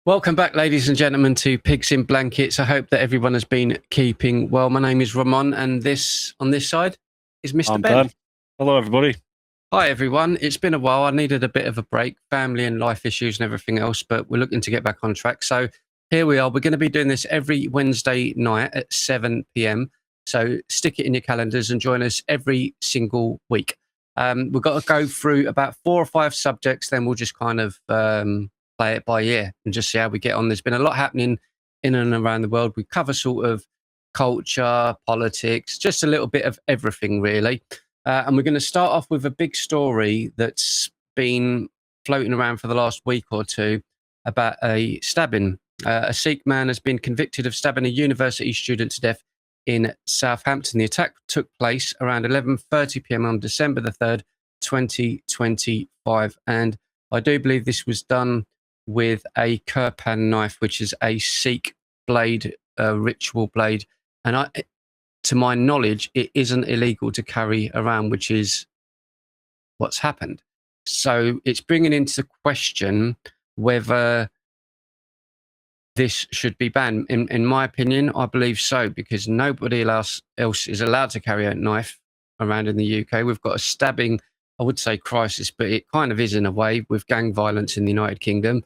Welcome back, ladies and gentlemen, to Pigs in Blankets. I hope that everyone has been keeping well. My name is Ramon, and on this side is Mr. I'm Ben. Ben. Hello, everybody. Hi, everyone. It's been a while. I needed a bit of a break, family and life issues and everything else, but we're looking to get back on track. So here we are. We're going to be doing this every Wednesday night at 7 p.m. So stick it in your calendars and join us every single week. We've got to go through about 4 or 5 subjects, then we'll just kind of play it by ear and just see how we get on. There's been a lot happening in and around the world. We cover sort of culture, politics, just a little bit of everything, really. And we're going to start off with a big story that's been floating around for the last week or two about a stabbing. A Sikh man has been convicted of stabbing a university student to death in Southampton. The attack took place around 11:30 p.m. on December the 3rd, 2025. And I do believe this was done with a kirpan knife, which is a Sikh blade, a ritual blade. And to my knowledge, it isn't illegal to carry around, which is what's happened. So it's bringing into question whether this should be banned. In my opinion, I believe so, because nobody else is allowed to carry a knife around in the UK. We've got a stabbing, I would say crisis, but it kind of is in a way, with gang violence in the United Kingdom.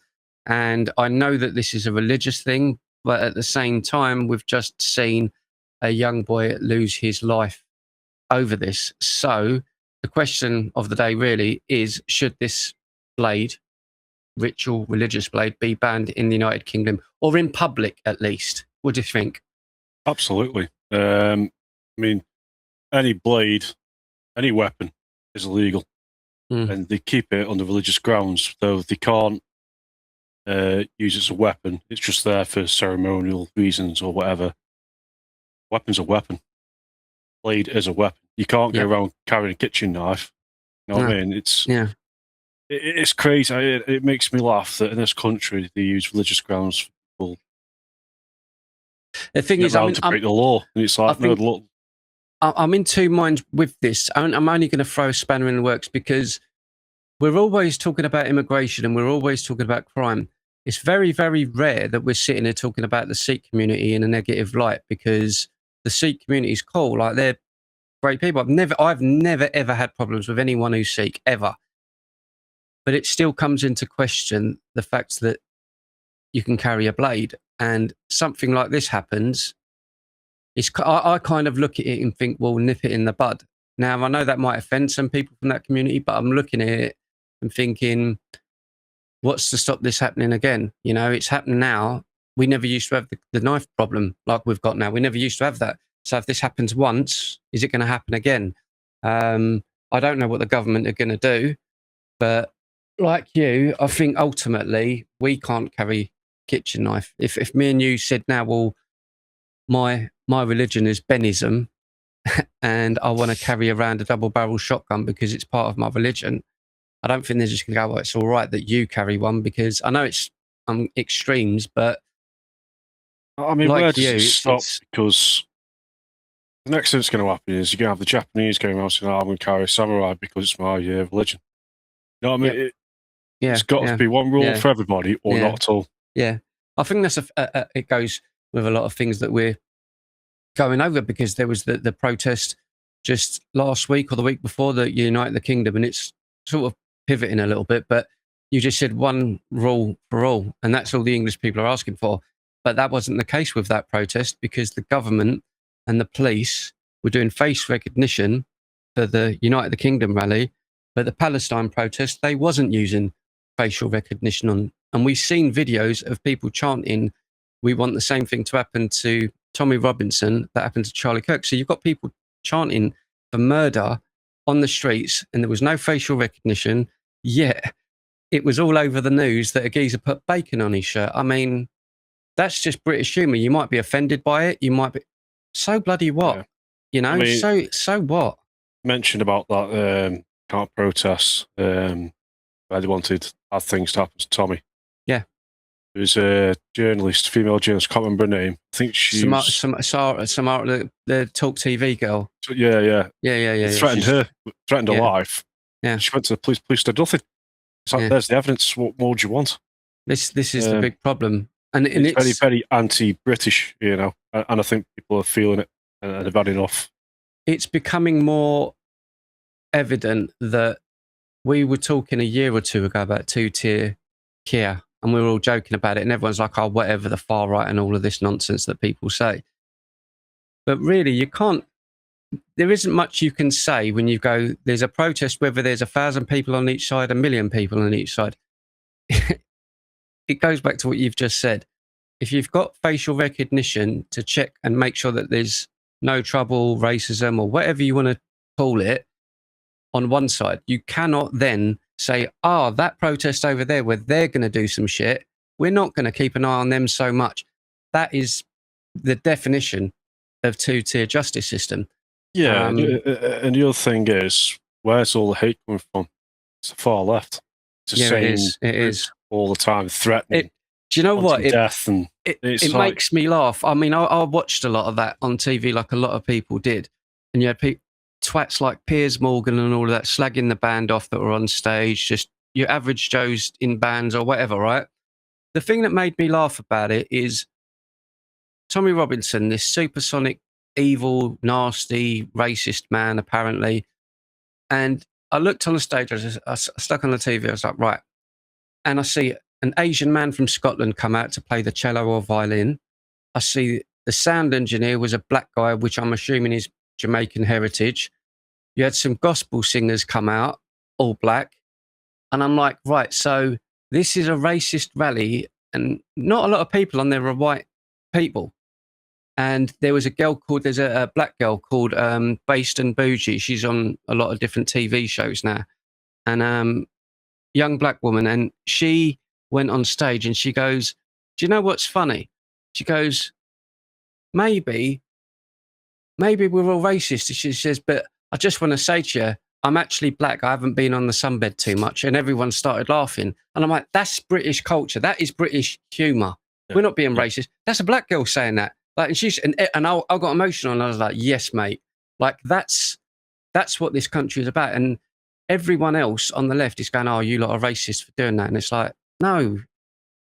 And I know that this is a religious thing, but at the same time, we've just seen a young boy lose his life over this. So the question of the day really is, should this blade, ritual religious blade, be banned in the United Kingdom, or in public at least? What do you think? Absolutely. I mean, any blade, any weapon is illegal, and they keep it on the religious grounds, though they can't use it as a weapon. It's just there for ceremonial reasons or whatever. Weapon's a weapon. Blade is a weapon. You can't go around carrying a kitchen knife. You know what I mean? It's crazy. It makes me laugh that in this country they use religious grounds for people. The thing is, to break the law. And it's like, no, look. I'm in two minds with this. I'm only going to throw a spanner in the works because we're always talking about immigration and we're always talking about crime. It's very, very rare that we're sitting here talking about the Sikh community in a negative light, because the Sikh community is cool. Like, they're great people. I've never ever had problems with anyone who's Sikh, ever. But it still comes into question the fact that you can carry a blade, and something like this happens. I kind of look at it and think, well, nip it in the bud. Now, I know that might offend some people from that community, but I'm looking at it and thinking, what's to stop this happening again? You know, it's happened now. We never used to have the knife problem like we've got now. We never used to have that. So if this happens once, is it going to happen again? I don't know what the government are going to do, but like you, I think ultimately we can't carry kitchen knife. If me and you said now, well, my religion is Benism and I want to carry around a double-barrel shotgun because it's part of my religion, I don't think they're just going to go, well, it's all right that you carry one, because I know it's extremes, but I mean, like where does it stop? Because the next thing that's going to happen is you're going to have the Japanese going around saying, I'm going to carry a samurai because it's my religion. You know what I mean? It's got to be one rule for everybody, or not at all. Yeah. I think that's it goes with a lot of things that we're going over, because there was the protest just last week or the week before that United the Kingdom, and it's sort of pivoting a little bit, but you just said one rule for all, and that's all the English people are asking for. But that wasn't the case with that protest, because the government and the police were doing face recognition for the United the Kingdom rally, but the Palestine protest, they wasn't using facial recognition on. And we've seen videos of people chanting, we want the same thing to happen to Tommy Robinson that happened to Charlie Kirk. So you've got people chanting for murder on the streets, and there was no facial recognition, yet it was all over the news that a geezer put bacon on his shirt. I mean, that's just British humour. You might be offended by it. You might be... So bloody what? Yeah. You know, I mean, so what? Mentioned about that kind of protests where they wanted bad things to happen to Tommy. Yeah. There was a journalist, female journalist, can't remember her name. I think she Samara, the Talk TV girl. Yeah. Threatened her life. Yeah. She went to the police did nothing. It's like, there's the evidence. What more do you want? This is the big problem, and it's very, very anti-British, you know, and I think people are feeling it and have had enough. It's becoming more evident that we were talking a year or two ago about two-tier Kia, and we were all joking about it, and everyone's like, oh, whatever, the far right and all of this nonsense that people say. But really, you can't, there isn't much you can say when you go, there's a protest, whether there's 1,000 people on each side, 1,000,000 people on each side. It goes back to what you've just said. If you've got facial recognition to check and make sure that there's no trouble, racism, or whatever you want to call it, on one side, you cannot then say, oh, that protest over there where they're going to do some shit, we're not going to keep an eye on them so much. That is the definition of two-tier justice system. Yeah, and the other thing is, where's all the hate coming from? It's the far left. It's the same it is. All the time, threatening. Do you know what? Death and it makes me laugh. I mean, I watched a lot of that on TV, like a lot of people did. And you had twats like Piers Morgan and all of that slagging the band off that were on stage, just your average Joes in bands or whatever, right? The thing that made me laugh about it is Tommy Robinson, this supersonic, evil, nasty, racist man, apparently. And I looked on the stage, I stuck on the TV, I was like, right. And I see an Asian man from Scotland come out to play the cello or violin. I see the sound engineer was a black guy, which I'm assuming is Jamaican heritage. You had some gospel singers come out, all black. And I'm like, right, so this is a racist rally and not a lot of people on there are white people. And there was there's a black girl called Based and Bougie. She's on a lot of different TV shows now. And young black woman. And she went on stage and she goes, do you know what's funny? She goes, maybe we're all racist. She says, but I just want to say to you, I'm actually black. I haven't been on the sunbed too much. And everyone started laughing. And I'm like, that's British culture. That is British humour. Yeah. We're not being racist. That's a black girl saying that. Like, and I got emotional and I was like, yes, mate. Like, that's what this country is about. And everyone else on the left is going, oh, you lot are racist for doing that. And it's like, no.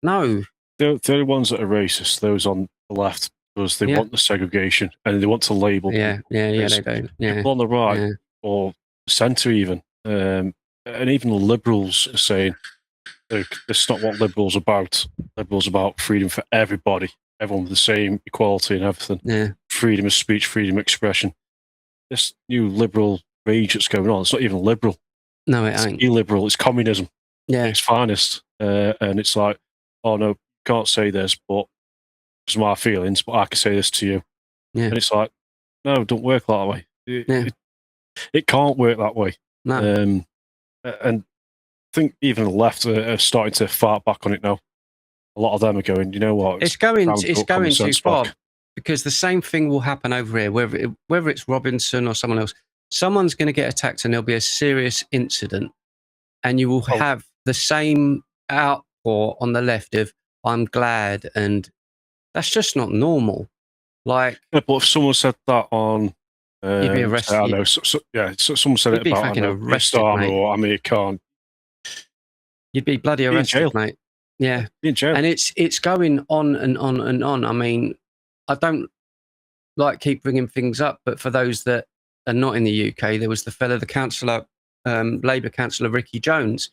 The only ones that are racist, those on the left, because they want the segregation and they want to label people. They do. Yeah. People on the right or centre even, and even the liberals are saying that's not what liberals are about. Liberals are about freedom for everybody, everyone with the same equality and everything. Yeah. Freedom of speech, freedom of expression. This new liberal rage that's going on, it's not even liberal. No, it ain't. It's illiberal, it's communism. Yeah. It's finest. And it's like, oh no, you can't say this, but it's my feelings, but I can say this to you. Yeah. And it's like, no, don't work that way. It can't work that way. No. And I think even the left are starting to fart back on it now. A lot of them are going, you know what? It's going too far, because the same thing will happen over here, whether it's Robinson or someone else. Someone's going to get attacked and there'll be a serious incident, and you will have the same outpour on the left of, I'm glad, and that's just not normal. Like, yeah, but if someone said that on, you'd be arrested. I know, someone said it about arrested, or Amir Khan. You'd be bloody arrested, mate. Yeah, in jail. And it's going on and on and on. I mean, I don't like keep bringing things up, but for those that are not in the UK, there was the councillor, Labour councillor Ricky Jones,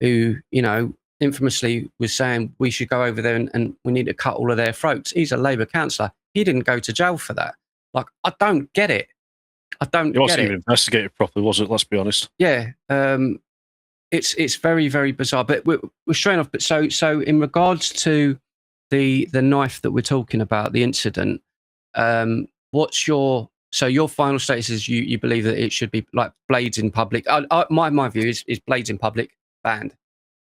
who, you know, infamously was saying we should go over there and we need to cut all of their throats. He's a Labour councillor. He didn't go to jail for that. Like, I don't get it. It wasn't even investigated properly, was it? Let's be honest. Yeah. It's very, very bizarre. But we're straight off. But so in regards to the knife that we're talking about, the incident, what's your final status is you believe that it should be like blades in public. My view is blades in public banned.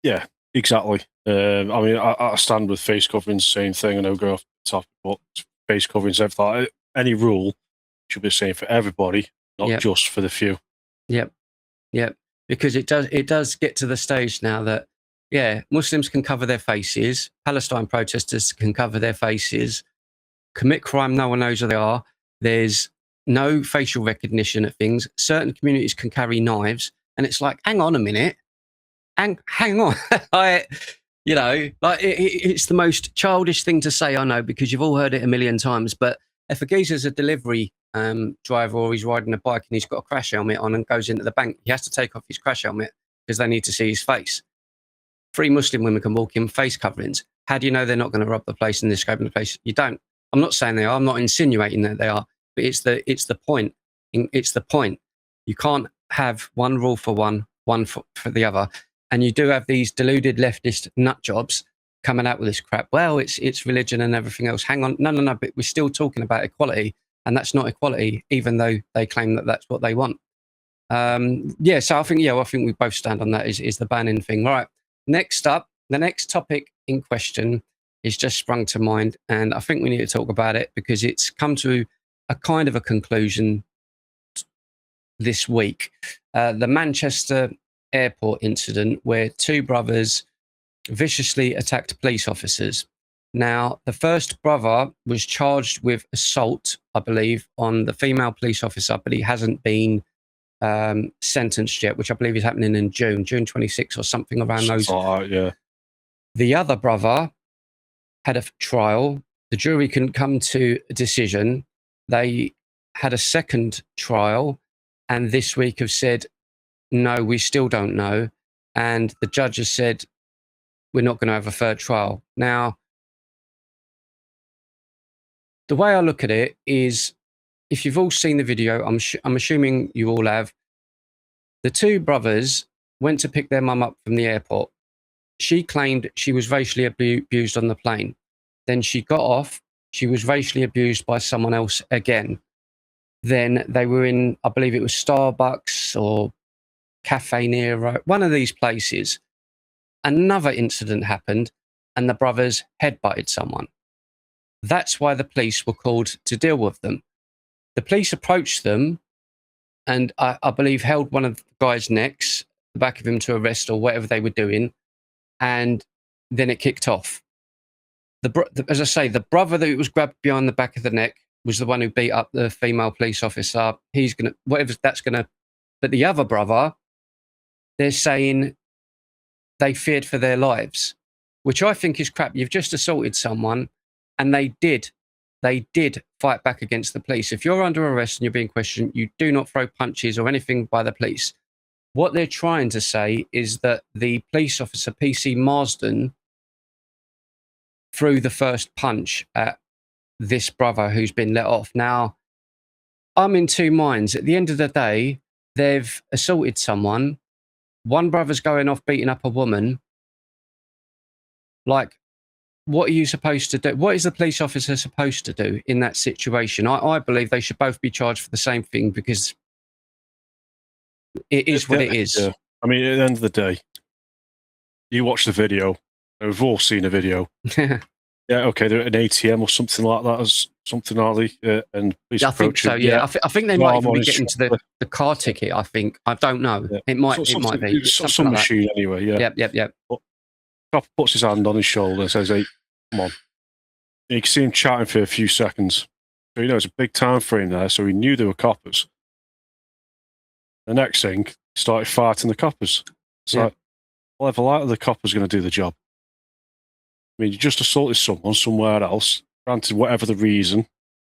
Yeah, exactly. I mean, I stand with face coverings, same thing. I know go off the topic, but face coverings, everything. Any rule should be the same for everybody, not just for the few. Yep. Because it does get to the stage now that, Muslims can cover their faces, Palestine protesters can cover their faces, commit crime, no one knows who they are. There's no facial recognition at things. Certain communities can carry knives, and it's like, hang on a minute. Hang on. You know, like it's the most childish thing to say, I know, because you've all heard it a million times. But if a geezer's a delivery driver or he's riding a bike and he's got a crash helmet on and goes into the bank, he has to take off his crash helmet because they need to see his face. 3 Muslim women can walk in face coverings. How do you know they're not going to rob the place and they're scoping the place? You don't. I'm not saying they are. I'm not insinuating that they are. But it's the point. It's the point. You can't have one rule for one for the other. And you do have these deluded leftist nut jobs coming out with this crap. Well, it's religion and everything else. Hang on. No. But we're still talking about equality. And that's not equality, even though they claim that that's what they want. So I think we both stand on that is the banning thing. Right. Next up, the next topic in question is just sprung to mind. And I think we need to talk about it because it's come to a kind of a conclusion this week. The Manchester airport incident where 2 brothers viciously attacked police officers. Now, the first brother was charged with assault, I believe, on the female police officer, but he hasn't been sentenced yet, which I believe is happening in June 26 or something around those. Yeah. The other brother had a trial. The jury couldn't come to a decision. They had a second trial, and this week have said, no, we still don't know. And the judge has said, we're not going to have a third trial. Now, the way I look at it is, if you've all seen the video, I'm assuming you all have, the 2 brothers went to pick their mum up from the airport. She claimed she was racially abused on the plane. Then she got off. She was racially abused by someone else again. Then they were in, I believe it was Starbucks or Cafe Nero, one of these places. Another incident happened and the brothers headbutted someone. That's why the police were called to deal with them. The police approached them and I believe held one of the guy's necks, the back of him to arrest or whatever they were doing. And then it kicked off. As I say, the brother that was grabbed behind the back of the neck was the one who beat up the female police officer. He's going to, whatever that's going to, but the other brother, they're saying they feared for their lives, which I think is crap. You've just assaulted someone and they did fight back against the police. If you're under arrest and you're being questioned, you do not throw punches or anything by the police. What they're trying to say is that the police officer, PC Marsden, threw the first punch at this brother who's been let off. Now, I'm in 2 minds. At the end of the day, they've assaulted someone. One brother's going off beating up a woman. Like, what are you supposed to do? What is the police officer supposed to do in that situation? I believe they should both be charged for the same thing because it is what it is. Yeah. I mean, at the end of the day, you watch the video. We've all seen a video. Yeah, okay, they're at an ATM or something like that, as something early, and police approach. I think so. Yeah, I think they might even be getting to the car ticket. I think I don't know. Yeah. It might be some like machine that. Anyway. Yeah. Yep. But cop puts his hand on his shoulder and says, "Hey, come on." And you can see him chatting for a few seconds. So it's a big time frame there. So he knew they were coppers. The next thing, started fighting the coppers. It's like, whatever light the copper's going to do the job. I mean, you just assaulted someone somewhere else, granted, whatever the reason.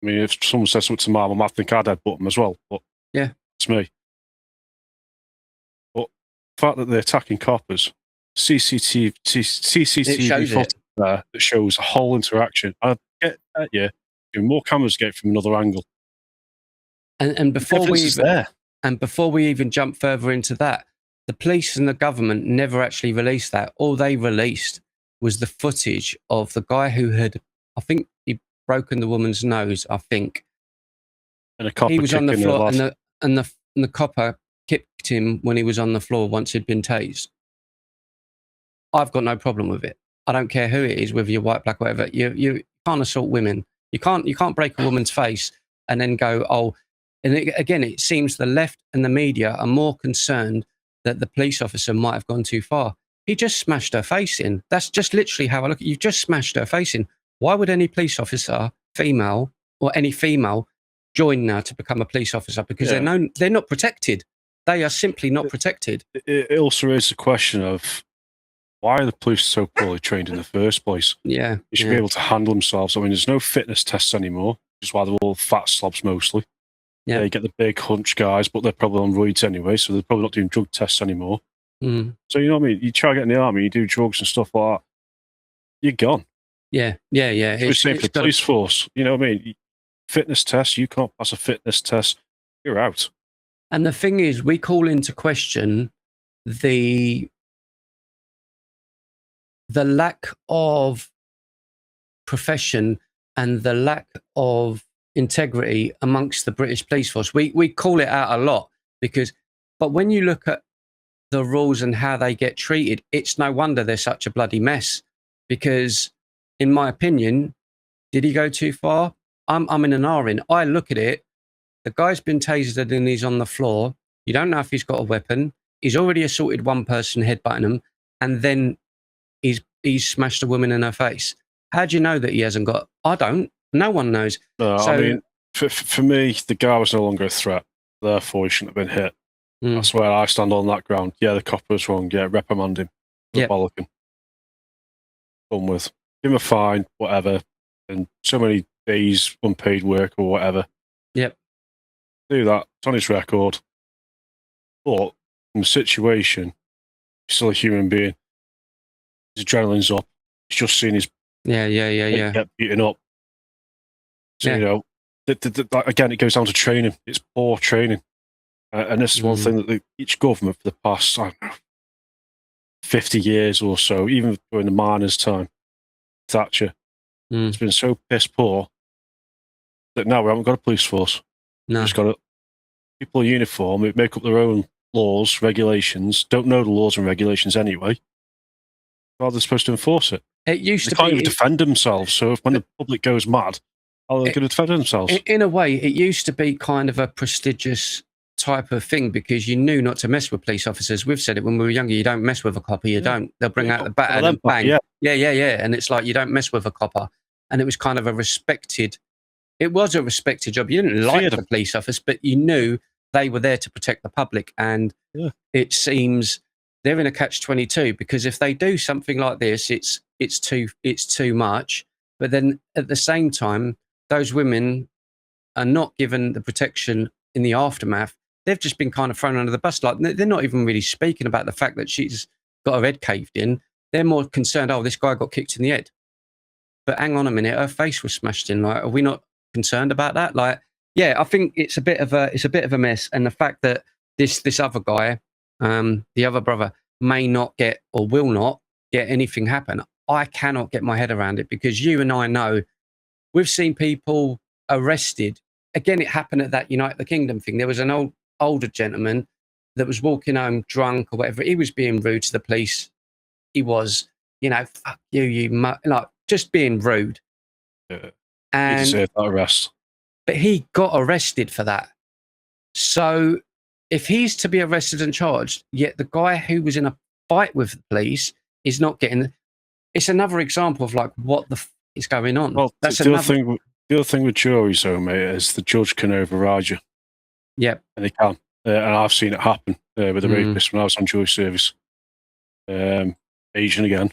I mean, if someone says something to my mum, I think I'd headbutt them as well, but yeah, it's me. But the fact that they're attacking coppers, CCTV footage there that shows the whole interaction. I get that, yeah. More cameras get from another angle. And before we even jump further into that, the police and the government never actually released that. All they released was the footage of the guy who had, I think he'd broken the woman's nose, I think. And a copper he was on the floor and the copper kicked him when he was on the floor once he'd been tased. I've got no problem with it. I don't care who it is, whether you're white, black, whatever. You can't assault women. You can't break a woman's face and then go, oh, and again, it seems the left and the media are more concerned that the police officer might have gone too far. He just smashed her face in. That's just literally how I look at it. You've just smashed her face in. Why would any police officer, female, or any female join now to become a police officer? Because they're not protected. They are simply not protected. It also raises the question of why are the police so poorly trained in the first place? Yeah. They should be able to handle themselves. I mean, there's no fitness tests anymore, which is why they're all fat slobs mostly. Yeah. You get the big hunch guys, but they're probably on roids anyway, so they're probably not doing drug tests anymore. So, you know what I mean? You try to get in the army, you do drugs and stuff like that, you're gone. Yeah. It's the same for the police force. You know what I mean? Fitness test, you can't pass a fitness test, you're out. And the thing is, we call into question the lack of profession and the lack of integrity amongst the British police force. We call it out a lot but when you look at the rules and how they get treated, it's no wonder they're such a bloody mess. Because, in my opinion, did he go too far? I'm in an R in. I look at it. The guy's been tasered and he's on the floor. You don't know if he's got a weapon. He's already assaulted one person, headbutting him, and then he's smashed a woman in her face. How do you know that he hasn't got? I don't. No one knows. No, I mean, for me, the guy was no longer a threat. Therefore, he shouldn't have been hit. That's where I stand on that ground. Yeah, the cop was wrong. Yeah, reprimand him. Bollocking. Done with. Give him a fine, whatever, and so many days unpaid work or whatever. Yep. Do that. It's on his record. But in the situation, he's still a human being. His adrenaline's up. He's just seen his get beaten up. So, you know, again, it goes down to training. It's poor training. And this is one thing that each government for the past, I don't know, 50 years or so, even during the miners' time, Thatcher, it's been so piss poor that now we haven't got a police force. No. We've just got people in uniform who make up their own laws, regulations, don't know the laws and regulations anyway. How are they supposed to enforce it? It used they can't even defend themselves. So when the public goes mad, how are they going to defend themselves? In a way, it used to be kind of a prestigious type of thing because you knew not to mess with police officers. We've said it when we were younger, you don't mess with a copper, you don't. They'll bring out the baton and bang. Yeah. And it's like, you don't mess with a copper. And it was kind of it was a respected job. You didn't like the police officers, but you knew they were there to protect the public. And it seems they're in a catch-22 because if they do something like this, it's too much. But then at the same time, those women are not given the protection in the aftermath. They've just been kind of thrown under the bus. Like, they're not even really speaking about the fact that she's got her head caved in. They're more concerned, this guy got kicked in the head. But hang on a minute, her face was smashed in. Like, are we not concerned about that? Like, yeah, I think it's a bit of a mess. And the fact that this other guy, the other brother, may not get or will not get anything happen, I cannot get my head around it because you and I know we've seen people arrested. Again, it happened at that United Kingdom thing. There was an older gentleman that was walking home drunk or whatever. He was being rude to the police. He was, fuck you, like just being rude. Yeah. And he deserved that arrest. But he got arrested for that. So if he's to be arrested and charged, yet the guy who was in a fight with the police is not getting. It's another example of like what the f is going on. Well, that's the other thing with juries, though, mate, is the judge can override you. Yep. And they can. And I've seen it happen with the rapist when I was on jury service. Asian again,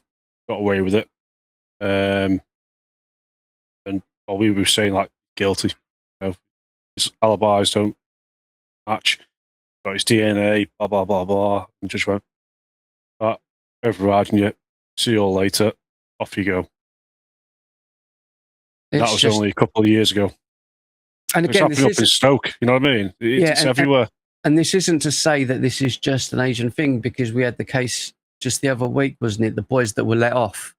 got away with it. And we were saying, like, guilty. His alibis don't match. Got his DNA, blah, blah, blah, blah. And judge went, overriding you. See you all later. Off you go. That was only a couple of years ago. And again, it's happening up in Stoke, you know what I mean? It's everywhere. And this isn't to say that this is just an Asian thing, because we had the case just the other week, wasn't it? The boys that were let off,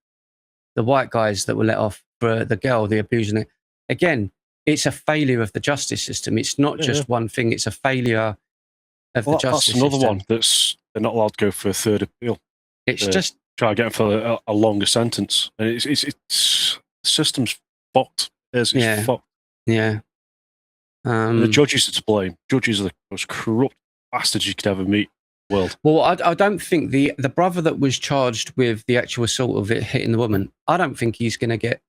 the white guys that were let off for the girl, the abusing it. Again, it's a failure of the justice system. It's not just one thing. It's a failure of the justice system. That's another one they're not allowed to go for a third appeal. It's just try to get them for a longer sentence. And it's the system's fucked. It's fucked. Yeah. The judges are to blame. Judges are the most corrupt bastards you could ever meet in the world. Well, I don't think the brother that was charged with the actual assault of it hitting the woman, I don't think he's going to get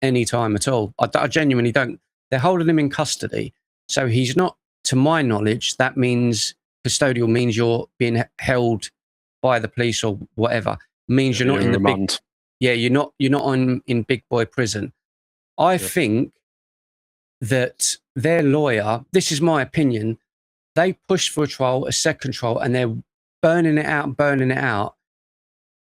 any time at all. I genuinely don't. They're holding him in custody. So he's not, to my knowledge, that means custodial means you're being held by the police or whatever. means you're not in the big. Yeah, you're not in big boy prison. I think that their lawyer, this is my opinion, they pushed for a trial, a second trial, and they're burning it out.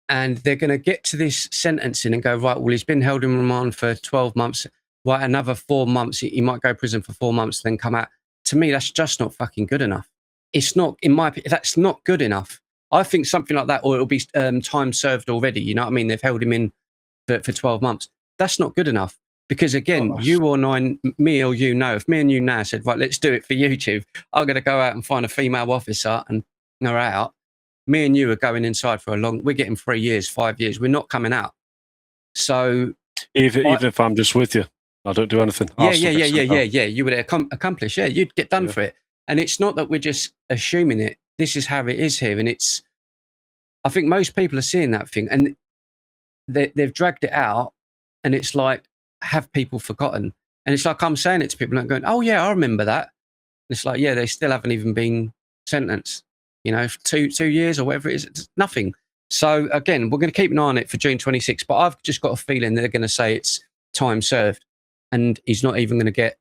And they're going to get to this sentencing and go, right, well, he's been held in remand for 12 months. Right, another 4 months. He might go to prison for 4 months, then come out. To me, that's just not fucking good enough. It's not, in my opinion, that's not good enough. I think something like that, or it'll be time served already. You know what I mean? They've held him in for 12 months. That's not good enough. Because again, you or me or you know, if me and you now said, right, let's do it for YouTube, I'm going to go out and find a female officer and her out. Me and you are going inside for we're getting 3 years, 5 years. We're not coming out. So even if I'm just with you, I don't do anything. Yeah. You would accomplish. Yeah, you'd get done for it. And it's not that we're just assuming it. This is how it is here. And I think most people are seeing that thing and they've dragged it out. And it's like, have people forgotten? And it's like I'm saying it to people and going, oh yeah, I remember that. And it's like, yeah, they still haven't even been sentenced, you know, for two years or whatever it is. It's nothing. So again, we're going to keep an eye on it for June 26th, but I've just got a feeling they're going to say it's time served and he's not even going to get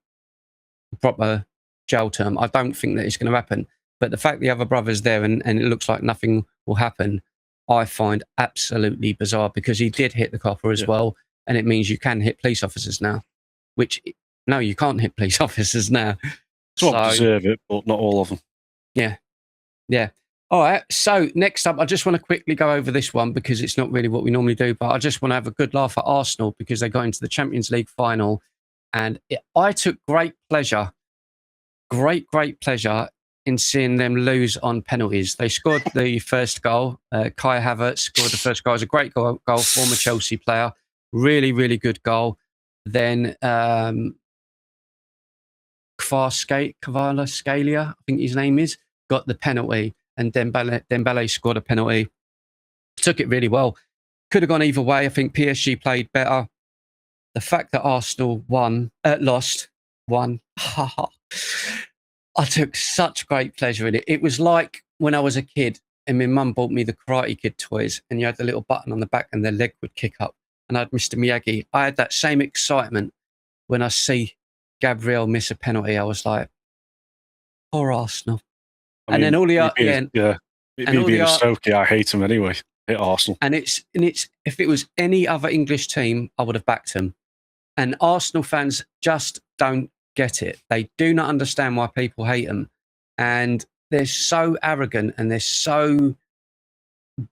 a proper jail term. I don't think that it's going to happen. But the fact the other brother's there and it looks like nothing will happen, I find absolutely bizarre because he did hit the copper as well. And it means you can hit police officers now, which, no, you can't hit police officers now. Some deserve it, but not all of them. Yeah. All right. So next up, I just want to quickly go over this one because it's not really what we normally do, but I just want to have a good laugh at Arsenal because they got into the Champions League final. And I took great pleasure in seeing them lose on penalties. They scored the first goal. Kai Havertz scored the first goal. It was a great goal, former Chelsea player. Really, really good goal. Then Kvaratskhelia, I think his name is, got the penalty. And Dembele scored a penalty. Took it really well. Could have gone either way. I think PSG played better. The fact that Arsenal lost, won. I took such great pleasure in it. It was like when I was a kid and my mum bought me the Karate Kid toys and you had the little button on the back and their leg would kick up. And I had Mr. Miyagi. I had that same excitement when I see Gabriel miss a penalty. I was like, poor Arsenal. And then all the being a Stoke, I hate them anyway. I hate Arsenal. And it's if it was any other English team, I would have backed them. And Arsenal fans just don't get it. They do not understand why people hate them. And they're so arrogant and they're so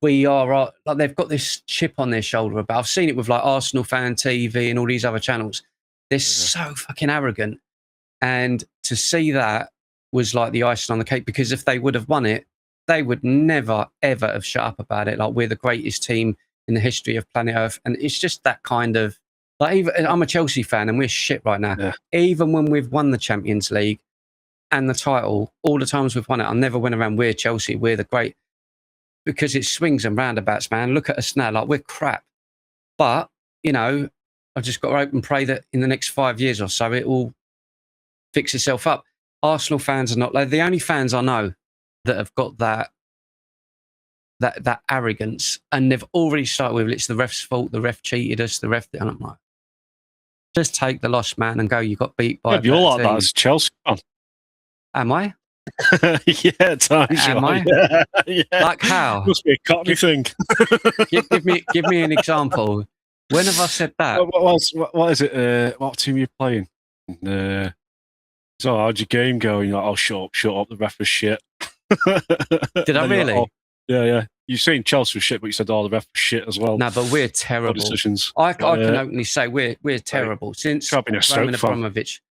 like they've got this chip on their shoulder about. I've seen it with like Arsenal Fan TV and all these other channels. They're so fucking arrogant. And to see that was like the icing on the cake because if they would have won it, they would never, ever have shut up about it. Like we're the greatest team in the history of planet Earth. And it's just that kind of, like, even I'm a Chelsea fan and we're shit right now. Yeah. Even when we've won the Champions League and the title, all the times we've won it, I never went around, we're Chelsea, we're the great. Because it swings and roundabouts, man. Look at us now, like we're crap. But, you know, I've just got to hope and pray that in the next 5 years or so, it will fix itself up. Arsenal fans are not, like, the only fans I know that have got that arrogance, and they've already started with it's the ref's fault, the ref cheated us, and I'm like, just take the loss, man, and go. You got beat by. Yeah, you're like that as a Chelsea fan. Am I? Yeah, at times. Am I? Yeah. Like how? Must be a Cockney thing. give me an example. When have I said that? What is it? What team are you playing? So how'd your game go? And you're like, oh, shut up. The ref was shit. Did I really? Like, oh, yeah. You're saying Chelsea was shit, but you said, oh, the ref was shit as well. No, but we're terrible. Decisions. I can openly say we're terrible. Since Roman Abramovich.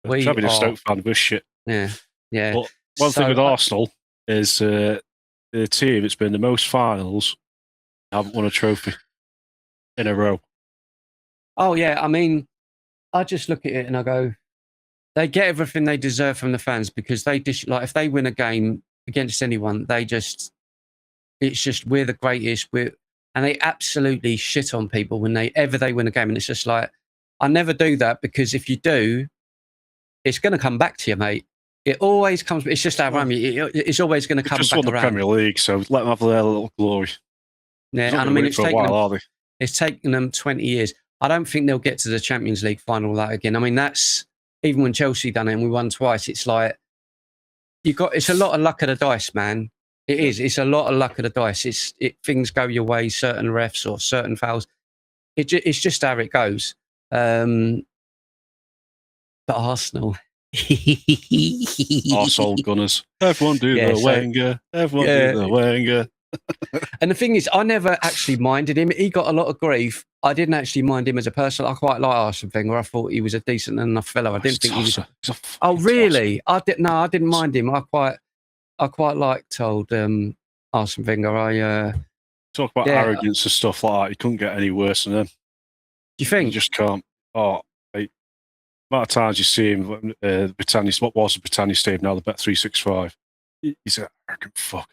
Try being a Stoke fan, we're shit. Yeah. But one thing with Arsenal is the team that's been the most finals haven't won a trophy in a row. Oh, yeah. I mean, I just look at it and I go, they get everything they deserve from the fans because they like if they win a game against anyone, it's just we're the greatest. And they absolutely shit on people whenever they win a game. And it's just like, I never do that because if you do, it's going to come back to you, mate. It always comes. It's just our it's always going to come back around. Just won the Premier League, so let them have their little glory. Yeah, They're not and I going mean, to wait for a while, are they? it's taken them 20 years. I don't think they'll get to the Champions League final that again. I mean, that's even when Chelsea done it and we won twice. It's like it's a lot of luck of the dice, man. It is. It's a lot of luck of the dice. Things go your way, certain refs or certain fouls. It's just how it goes. But Arsenal. Arsehole Gunners. Everyone do the Wenger. Everyone do the Wenger. And the thing is, I never actually minded him. He got a lot of grief. I didn't actually mind him as a person. I quite like Arsene Wenger. I thought he was a decent enough fellow. I didn't think he was. Oh, really? I didn't mind him. I quite liked old Arsene Wenger. Talk about arrogance and stuff like that. He couldn't get any worse than him. Do you think? You just can't. Oh, the amount of times you see him, Britannia, what was the Britannia Stadium, now the Bet365. He's an arrogant fucker.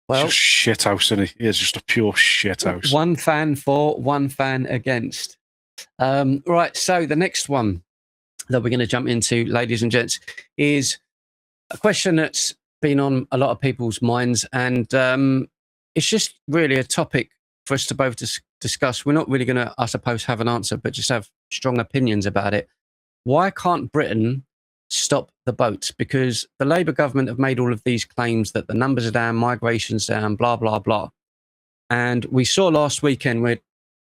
Well, just shit house, isn't he? He is just a pure shit house. One fan for, one fan against. Right, so the next one that we're going to jump into, ladies and gents, is a question that's been on a lot of people's minds, and it's just really a topic for us to both discuss. We're not really going to, I suppose, have an answer, but just have strong opinions about it. Why can't Britain stop the boats? Because the Labour government have made all of these claims that the numbers are down, migration's down, blah, blah, blah. And we saw last weekend with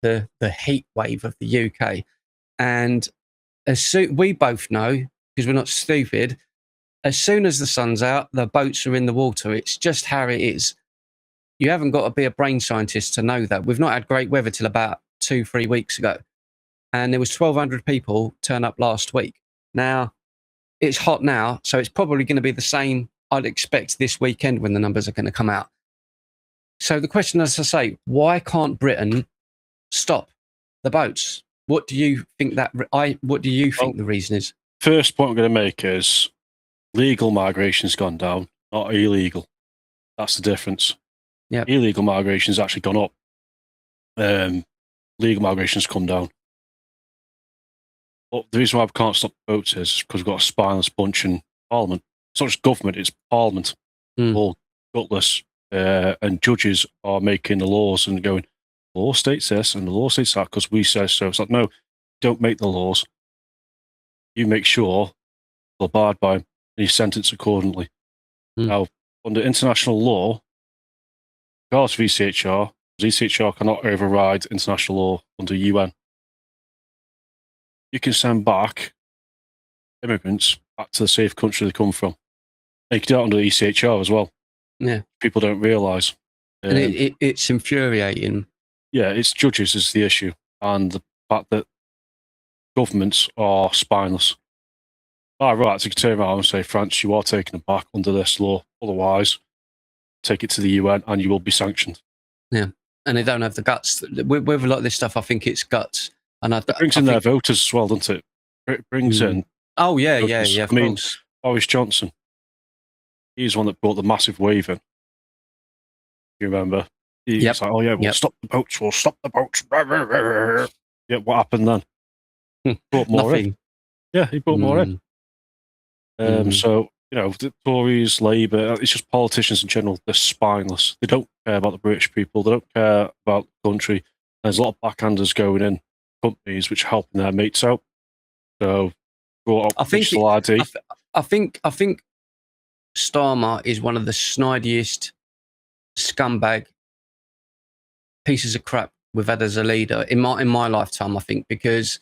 the heat wave of the UK. And we both know, because we're not stupid, as soon as the sun's out, the boats are in the water. It's just how it is. You haven't got to be a brain scientist to know that. We've not had great weather till about 2-3 weeks ago. And there was 1,200 people turn up last week. Now, it's hot now, so it's probably going to be the same, I'd expect, this weekend when the numbers are going to come out. So the question, as I say, why can't Britain stop the boats? What do you think the reason is? First point I'm going to make is legal migration's gone down, not illegal. That's the difference. Yep. Illegal migration's actually gone up. Legal migration's come down. But the reason why we can't stop the boats is because we've got a spineless bunch in Parliament. It's not just government, it's Parliament. All gutless. And judges are making the laws and going, the law states this and the law states that because we say so. It's like, no, don't make the laws. You make sure they'll abide by them and you sentence accordingly. Now, under international law, regardless of ECHR, ECHR cannot override international law under UN. You can send back immigrants back to the safe country they come from. And you can do that under ECHR as well. Yeah. People don't realise. And it's infuriating. Yeah, it's judges is the issue. And the fact that governments are spineless. Right, so you can turn around and say, France, you are taking them back under this law. Otherwise, take it to the UN and you will be sanctioned. Yeah. And they don't have the guts. With a lot of this stuff, I think it's guts. And it brings in their voters as well, doesn't it? It brings in... Oh, yeah, voters. Yeah, of course. Boris Johnson, he's one that brought the massive wave in. You remember? He's like, oh, yeah, we'll stop the boats. We'll stop the boats. Yeah, what happened then? Brought more in. Yeah, he brought more in. So, you know, the Tories, Labour, it's just politicians in general, they're spineless. They don't care about the British people. They don't care about the country. There's a lot of backhanders going in companies which are helping their mates out. So, brought up digital ID. I think Starmer is one of the snidest scumbag pieces of crap we've had as a leader in my lifetime, I think, because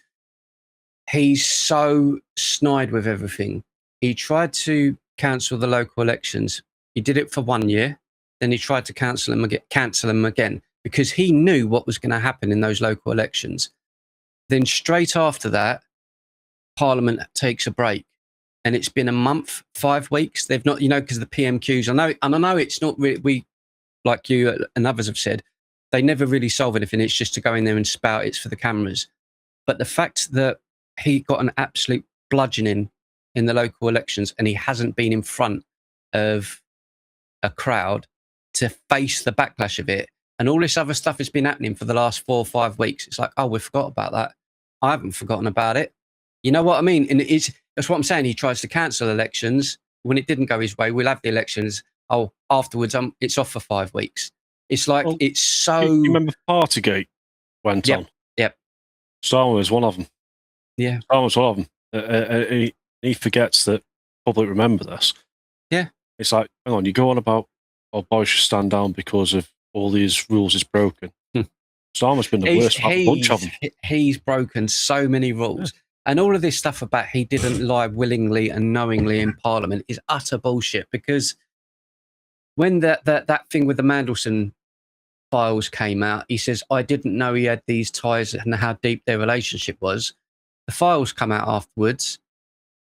he's so snide with everything. He tried to cancel the local elections. He did it for 1 year. Then he tried to cancel them again because he knew what was going to happen in those local elections. Then straight after that, Parliament takes a break. And it's been a month, 5 weeks. They've not, because the PMQs, I know it's not really, we, like you and others have said, they never really solve anything. It's just to go in there and spout, it's for the cameras. But the fact that he got an absolute bludgeoning in the local elections and he hasn't been in front of a crowd to face the backlash of it, and all this other stuff has been happening for the last 4 or 5 weeks. It's like, oh, we forgot about that. I haven't forgotten about it. You know what I mean? And that's what I'm saying. He tries to cancel elections. When it didn't go his way, we'll have the elections. Oh, afterwards, it's off for 5 weeks. It's like, Well, it's so... You remember Partygate went on? Yep. Starmer was one of them. Yeah. Starmer was one of them. He forgets that public remember this. Yeah. It's like, hang on, you go on about, oh, boys should stand down because of all these rules is broken. Starmer's been the worst of a bunch of them. He's broken so many rules. Yeah. And all of this stuff about he didn't lie willingly and knowingly in Parliament is utter bullshit, because when that thing with the Mandelson files came out, he says, I didn't know he had these ties and how deep their relationship was. The files come out afterwards,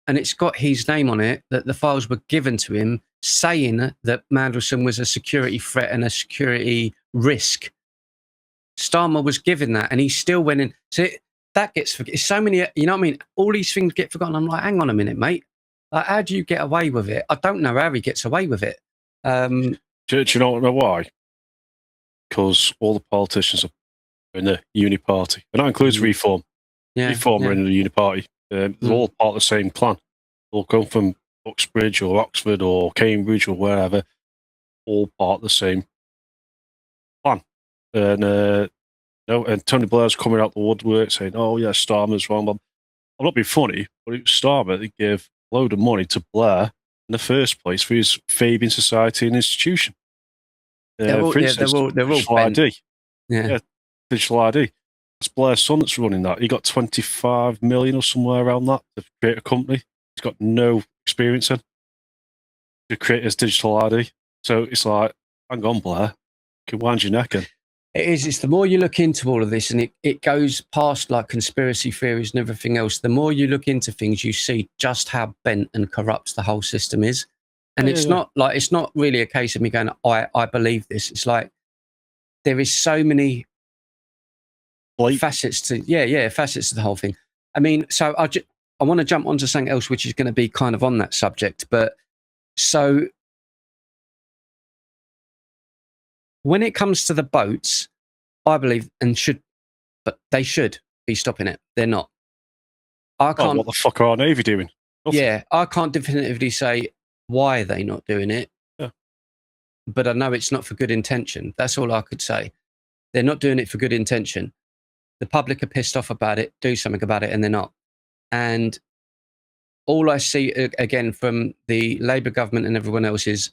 and it's got his name on it, that the files were given to him, saying that Mandelson was a security threat and a security risk. Starmer was given that, and he still went in. So that gets forgotten. So many, you know what I mean? All these things get forgotten. I'm like, hang on a minute, mate. Like, how do you get away with it? I don't know how he gets away with it. Do you know why? Because all the politicians are in the uni party, and that includes Reform. Reform are in the uni party. They're all part of the same clan. They all come from Uxbridge or Oxford or Cambridge or wherever. All part of the same plan. And and Tony Blair's coming out the woodwork saying, "Oh yeah, Starmer's wrong." I'm not being funny, but it was Starmer that gave a load of money to Blair in the first place for his Fabian Society and institution. For instance, digital ID. Yeah, digital ID. It's Blair's son that's running that. He got 25 million or somewhere around that to create a company. He's got no experience in to create his digital ID. So it's like, hang on, Blair, you can wind your neck in. It is. It's the more you look into all of this, and it goes past like conspiracy theories and everything else. The more you look into things, you see just how bent and corrupt the whole system is. And it's not really a case of me going, I believe this. It's like there is so many facets to facets to the whole thing. I mean, so I want to jump onto something else, which is going to be kind of on that subject. But so when it comes to the boats, I believe but they should be stopping it. They're not. I can't. What the fuck are our Navy doing? Nothing. Yeah, I can't definitively say why they're not doing it. Yeah. But I know it's not for good intention. That's all I could say. They're not doing it for good intention. The public are pissed off about it, do something about it, and they're not. And all I see, again, from the Labour government and everyone else is,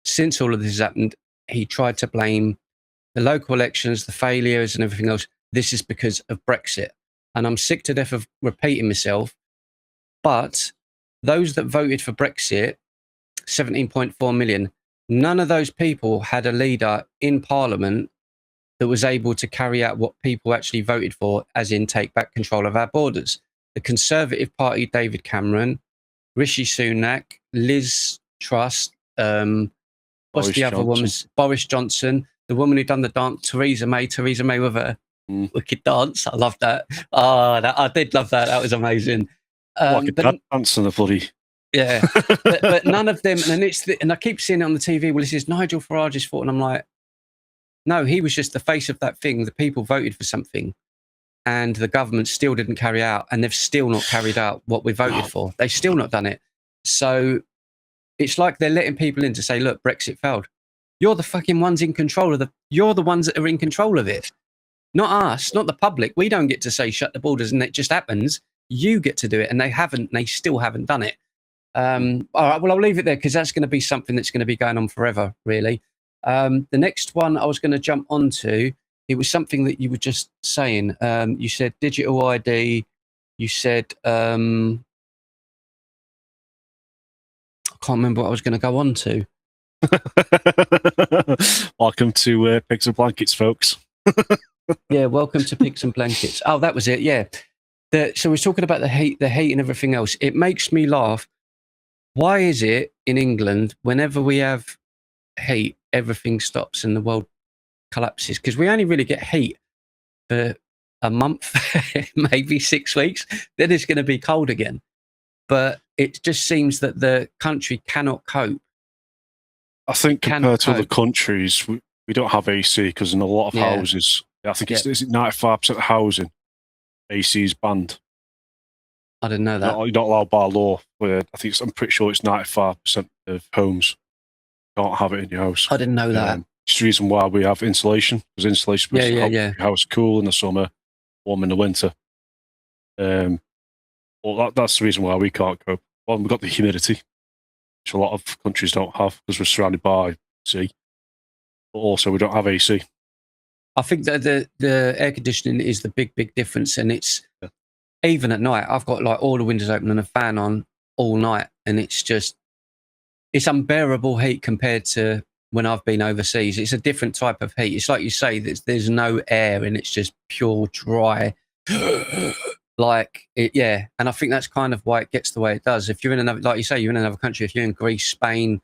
since all of this has happened, he tried to blame the local elections, the failures and everything else. This is because of Brexit. And I'm sick to death of repeating myself. But those that voted for Brexit, 17.4 million, none of those people had a leader in Parliament that was able to carry out what people actually voted for, as in take back control of our borders. The Conservative Party, David Cameron, Rishi Sunak, Liz Truss, what's the other woman? Boris Johnson, the woman who done the dance, Theresa May with a wicked dance. I love that. I did love that. That was amazing. Dance on the bloody. Yeah, but none of them, and I keep seeing it on the TV. Well, this is Nigel Farage's fault, and I'm like, no, he was just the face of that thing. The people voted for something, and the government still didn't carry out, and they've still not carried out what we voted for. They've still not done it. So it's like they're letting people in to say, look, Brexit failed. You're the fucking ones in control of you're the ones that are in control of it. Not us, not the public. We don't get to say shut the borders and it just happens. You get to do it, and they haven't, and they still haven't done it. All right, well, I'll leave it there because that's going to be something that's going to be going on forever, really. The next one I was going to jump onto, it was something that you were just saying. You said digital ID. You said, I can't remember what I was going to go on to. Welcome to Pigs and Blankets, folks. Yeah, welcome to Pigs and Blankets. Oh, that was it, yeah. So we're talking about the heat and everything else. It makes me laugh. Why is it in England, whenever we have heat, everything stops and the world collapses? Because we only really get heat for a month, maybe 6 weeks. Then it's going to be cold again. But it just seems that the country cannot cope. I think compared to other countries, we don't have AC because in a lot of houses, I think it's 95% of housing, AC is banned. I didn't know that. You're not allowed by law. I'm pretty sure it's 95% of homes can't have it in your house. I didn't know that. It's the reason why we have insulation, because insulation makes the house cool in the summer, warm in the winter. Well, that's the reason why we can't cope. Well, we've got the humidity, which a lot of countries don't have because we're surrounded by sea. But also, we don't have AC. I think that the air conditioning is the big difference, and it's even at night. I've got like all the windows open and a fan on all night, and it's unbearable heat compared to when I've been overseas. It's a different type of heat. It's like you say, there's no air, and it's just pure dry. Like it, yeah, and I think that's kind of why it gets the way it does. If you're in another, like you say, you're in another country. If you're in Greece, Spain,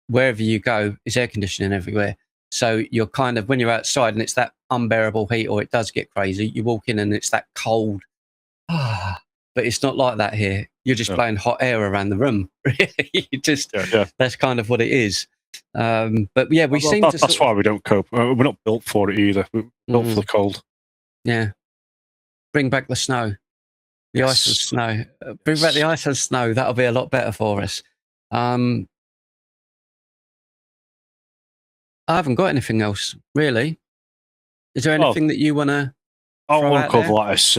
wherever you go, it's air conditioning everywhere. So you're kind of, when you're outside and it's that unbearable heat, or it does get crazy, you walk in and it's that cold. But it's not like that here. You're just blowing hot air around the room. You just that's kind of what it is. But yeah, we seem to. That's why we don't cope. We're not built for it either. We're built for the cold. Yeah. Bring back the snow. The ice and snow. Bring back the ice and snow. That'll be a lot better for us. I haven't got anything else, really. Is there anything that you want to? I want to cover like this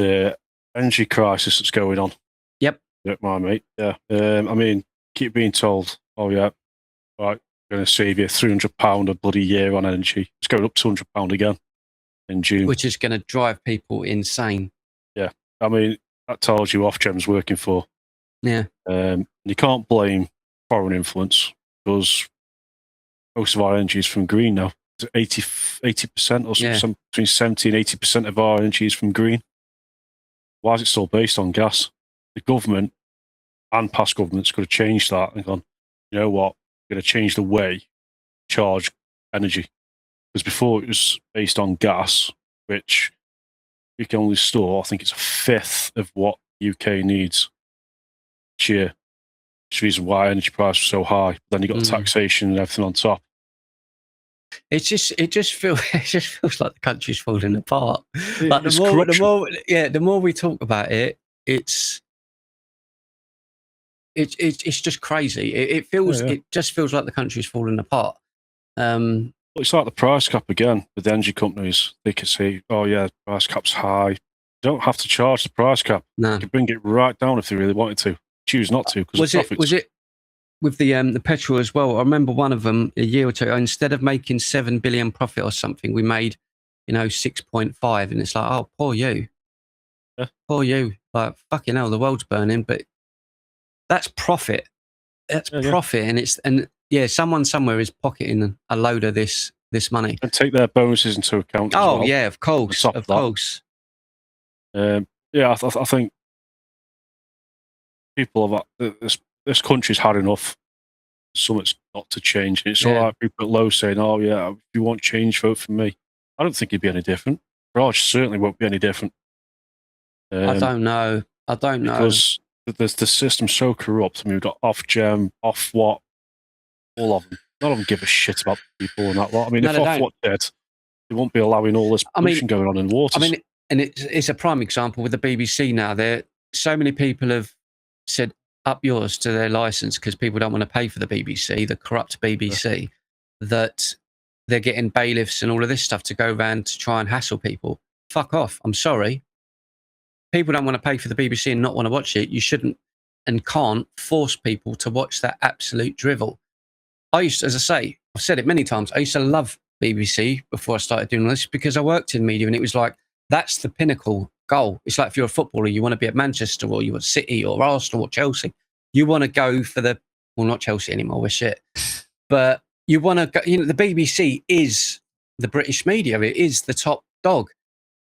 energy crisis that's going on. Yep. Don't mind, mate. Yeah. I mean, keep being told, oh yeah, right, going to save you £300 a bloody year on energy. It's going up £200 again in June, which is going to drive people insane. Yeah. I mean, that tells you Ofgem's working for. Yeah. You can't blame foreign influence because most of our energy is from green now. 80% or some between 70 and 80% of our energy is from green. Why is it still based on gas? The government and past governments could have changed that and gone, you know what, we're going to change the way we charge energy. Because before it was based on gas, which we can only store, I think it's a fifth of what the UK needs each year. Which is the reason why energy prices are so high. Then you got the taxation and everything on top. It just feels like the country's falling apart. Like the more we talk about it, it's just crazy. It just feels like the country's falling apart. It's like the price cap again with the energy companies. They could say, "Oh yeah, the price cap's high." You don't have to charge the price cap. No. You can bring it right down if they really wanted to. Choose not to because was it with the petrol as well? I remember one of them a year or two. Instead of making 7 billion profit or something, we made 6.5, and it's like, oh, poor you, poor you. Like fucking hell, the world's burning, but that's profit. That's profit, and someone somewhere is pocketing a load of this money and take their bonuses into account. Oh yeah, of course, of course. I think people have this country's had enough. Something's got to change. And it's all like people at low saying, "Oh yeah, if you want change, vote for me." I don't think it'd be any different. Raj certainly won't be any different. I don't know. Because the system's so corrupt. I mean, we've got Ofgem, Ofwat, all of them. None of them give a shit about people and that lot. I mean, if Ofwat did, they won't be allowing all this pollution going on in waters. I mean, and it's a prime example with the BBC now. So many people have said up yours to their license because people don't want to pay for the BBC, the corrupt BBC, that they're getting bailiffs and all of this stuff to go around to try and hassle people. Fuck off. I'm sorry. People don't want to pay for the BBC and not want to watch it. You shouldn't and can't force people to watch that absolute drivel. I used to, as I say, I've said it many times, I used to love BBC before I started doing this because I worked in media and it was like, that's the pinnacle goal. It's like if you're a footballer, you want to be at Manchester or you want City or Arsenal or Chelsea. You want to go for not Chelsea anymore, we're shit. But you want to go, the BBC is the British media. It is the top dog.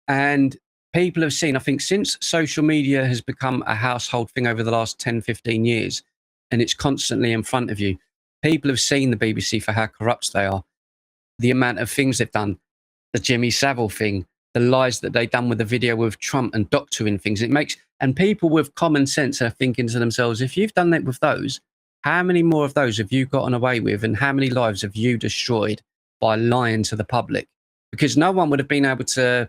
And people have seen, I think since social media has become a household thing over the last 10, 15 years, and it's constantly in front of you, people have seen the BBC for how corrupt they are. The amount of things they've done, the Jimmy Savile thing, the lies that they've done with the video with Trump and doctoring things. And people with common sense are thinking to themselves, if you've done that with those, how many more of those have you gotten away with? And how many lives have you destroyed by lying to the public? Because no one would have been able to,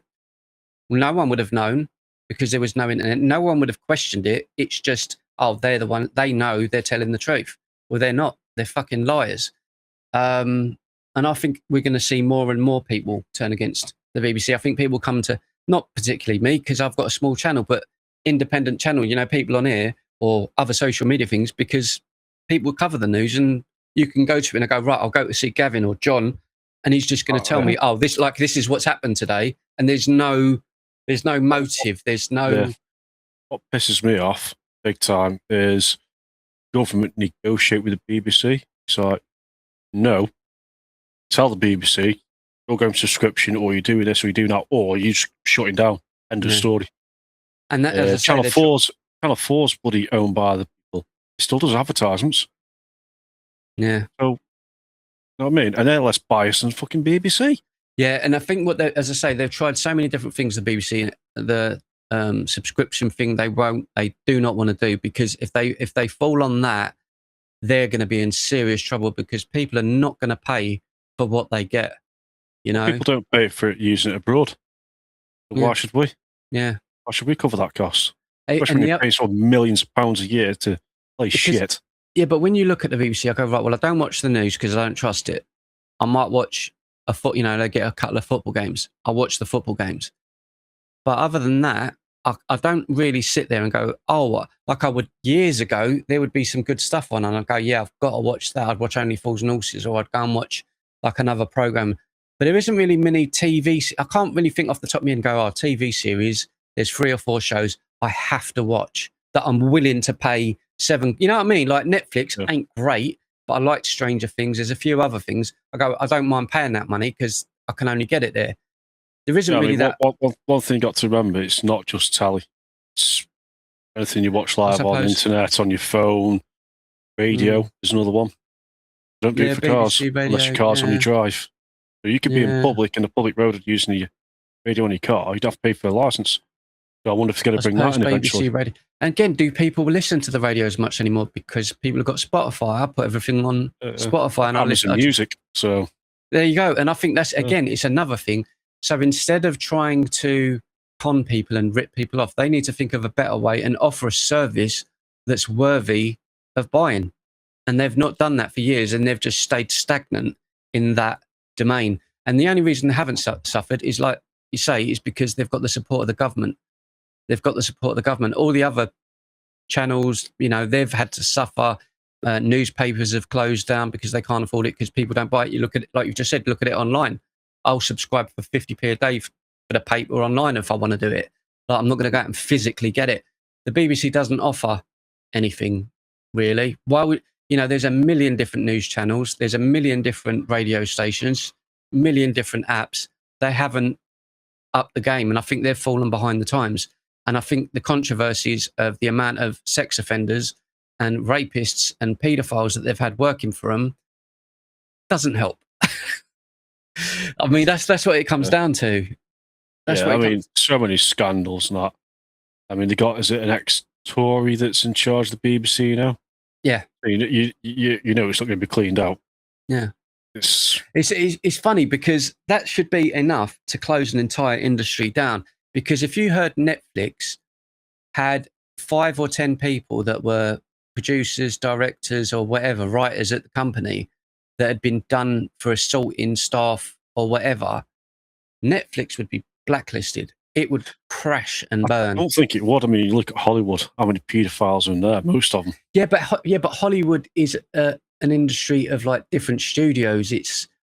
no one would have known because there was no internet. No one would have questioned it. It's just, oh, they're the one, they know they're telling the truth. Well, they're not. They're fucking liars. And I think we're going to see more and more people turn against the BBC. I think people come to, not particularly me, because I've got a small channel, but independent channel, you know, people on here or other social media things, because people cover the news and you can go to it and go, right, I'll go to see Gavin or John, and he's just going to tell me, oh, this is what's happened today. And there's no motive. There's no. Yeah. What pisses me off big time is government negotiate with the BBC. It's like, no, tell the BBC, you're going subscription, or you're doing this, or you're doing that, or you're just shutting down. End of story. And that, as I say, Channel 4's bloody owned by the people. It still does advertisements. Yeah. So, you know what I mean? And they're less biased than fucking BBC. Yeah, and I think as I say, they've tried so many different things, the BBC, the subscription thing, they do not want to do, because if they fall on that, they're going to be in serious trouble, because people are not going to pay for what they get. You know, people don't pay for it using it abroad. So why should we? Yeah, why should we cover that cost? And Especially when you pay sort of millions of pounds a year to play shit. Yeah, but when you look at the BBC, I go, right, well, I don't watch the news because I don't trust it. I might watch they get a couple of football games. I watch the football games. But other than that, I don't really sit there and go, oh, like I would years ago, there would be some good stuff on, and I'd go, yeah, I've got to watch that. I'd watch Only Fools and Horses, or I'd go and watch like another program. But there isn't really many TV. I can't really think off the top of me and go, oh, TV series, there's 3 or 4 shows I have to watch that I'm willing to pay $7. You know what I mean? Like Netflix ain't great, but I like Stranger Things. There's a few other things. I go, I don't mind paying that money because I can only get it there. There isn't really that. One thing you got to remember, it's not just telly. It's anything you watch live on the internet, on your phone, radio is another one. Don't do it for cars, unless your car's on your drive. So you could be in public, in the public road using your radio on your car. You'd have to pay for a license. So I wonder if they're going to bring that in eventually. Radio. And again, do people listen to the radio as much anymore? Because people have got Spotify. I put everything on Spotify and I listen to music. So there you go. And I think that's, again, it's another thing. So instead of trying to con people and rip people off, they need to think of a better way and offer a service that's worthy of buying. And they've not done that for years, and they've just stayed stagnant in that domain. And the only reason they haven't suffered is, like you say, is because they've got the support of the government. They've got the support of the government. All the other channels, you know, they've had to suffer. Newspapers have closed down because they can't afford it, because people don't buy it. You look at it, like you just said, look at it online. I'll subscribe for 50p a day for the paper online if I want to do it. Like, I'm not going to go out and physically get it. The BBC doesn't offer anything, really. Why would, you know, there's a million different news channels. There's a million different radio stations, a million different apps. They haven't upped the game, and I think they've fallen behind the times. And I think the controversies of the amount of sex offenders and rapists and paedophiles that they've had working for them doesn't help. I mean, that's what it comes down to. So many scandals and that. I mean, they got, is it an ex-Tory that's in charge of the BBC now? Yeah. You know it's not going to be cleaned out. Yeah. It's funny, because that should be enough to close an entire industry down. Because if you heard Netflix had 5 or 10 people that were producers, directors, or whatever, writers at the company that had been done for assaulting staff or whatever, Netflix would be blacklisted. It would crash and burn. I don't think it would. I mean, you look at Hollywood, how many paedophiles are in there? Most of them. Yeah, but Hollywood is an industry of like different studios.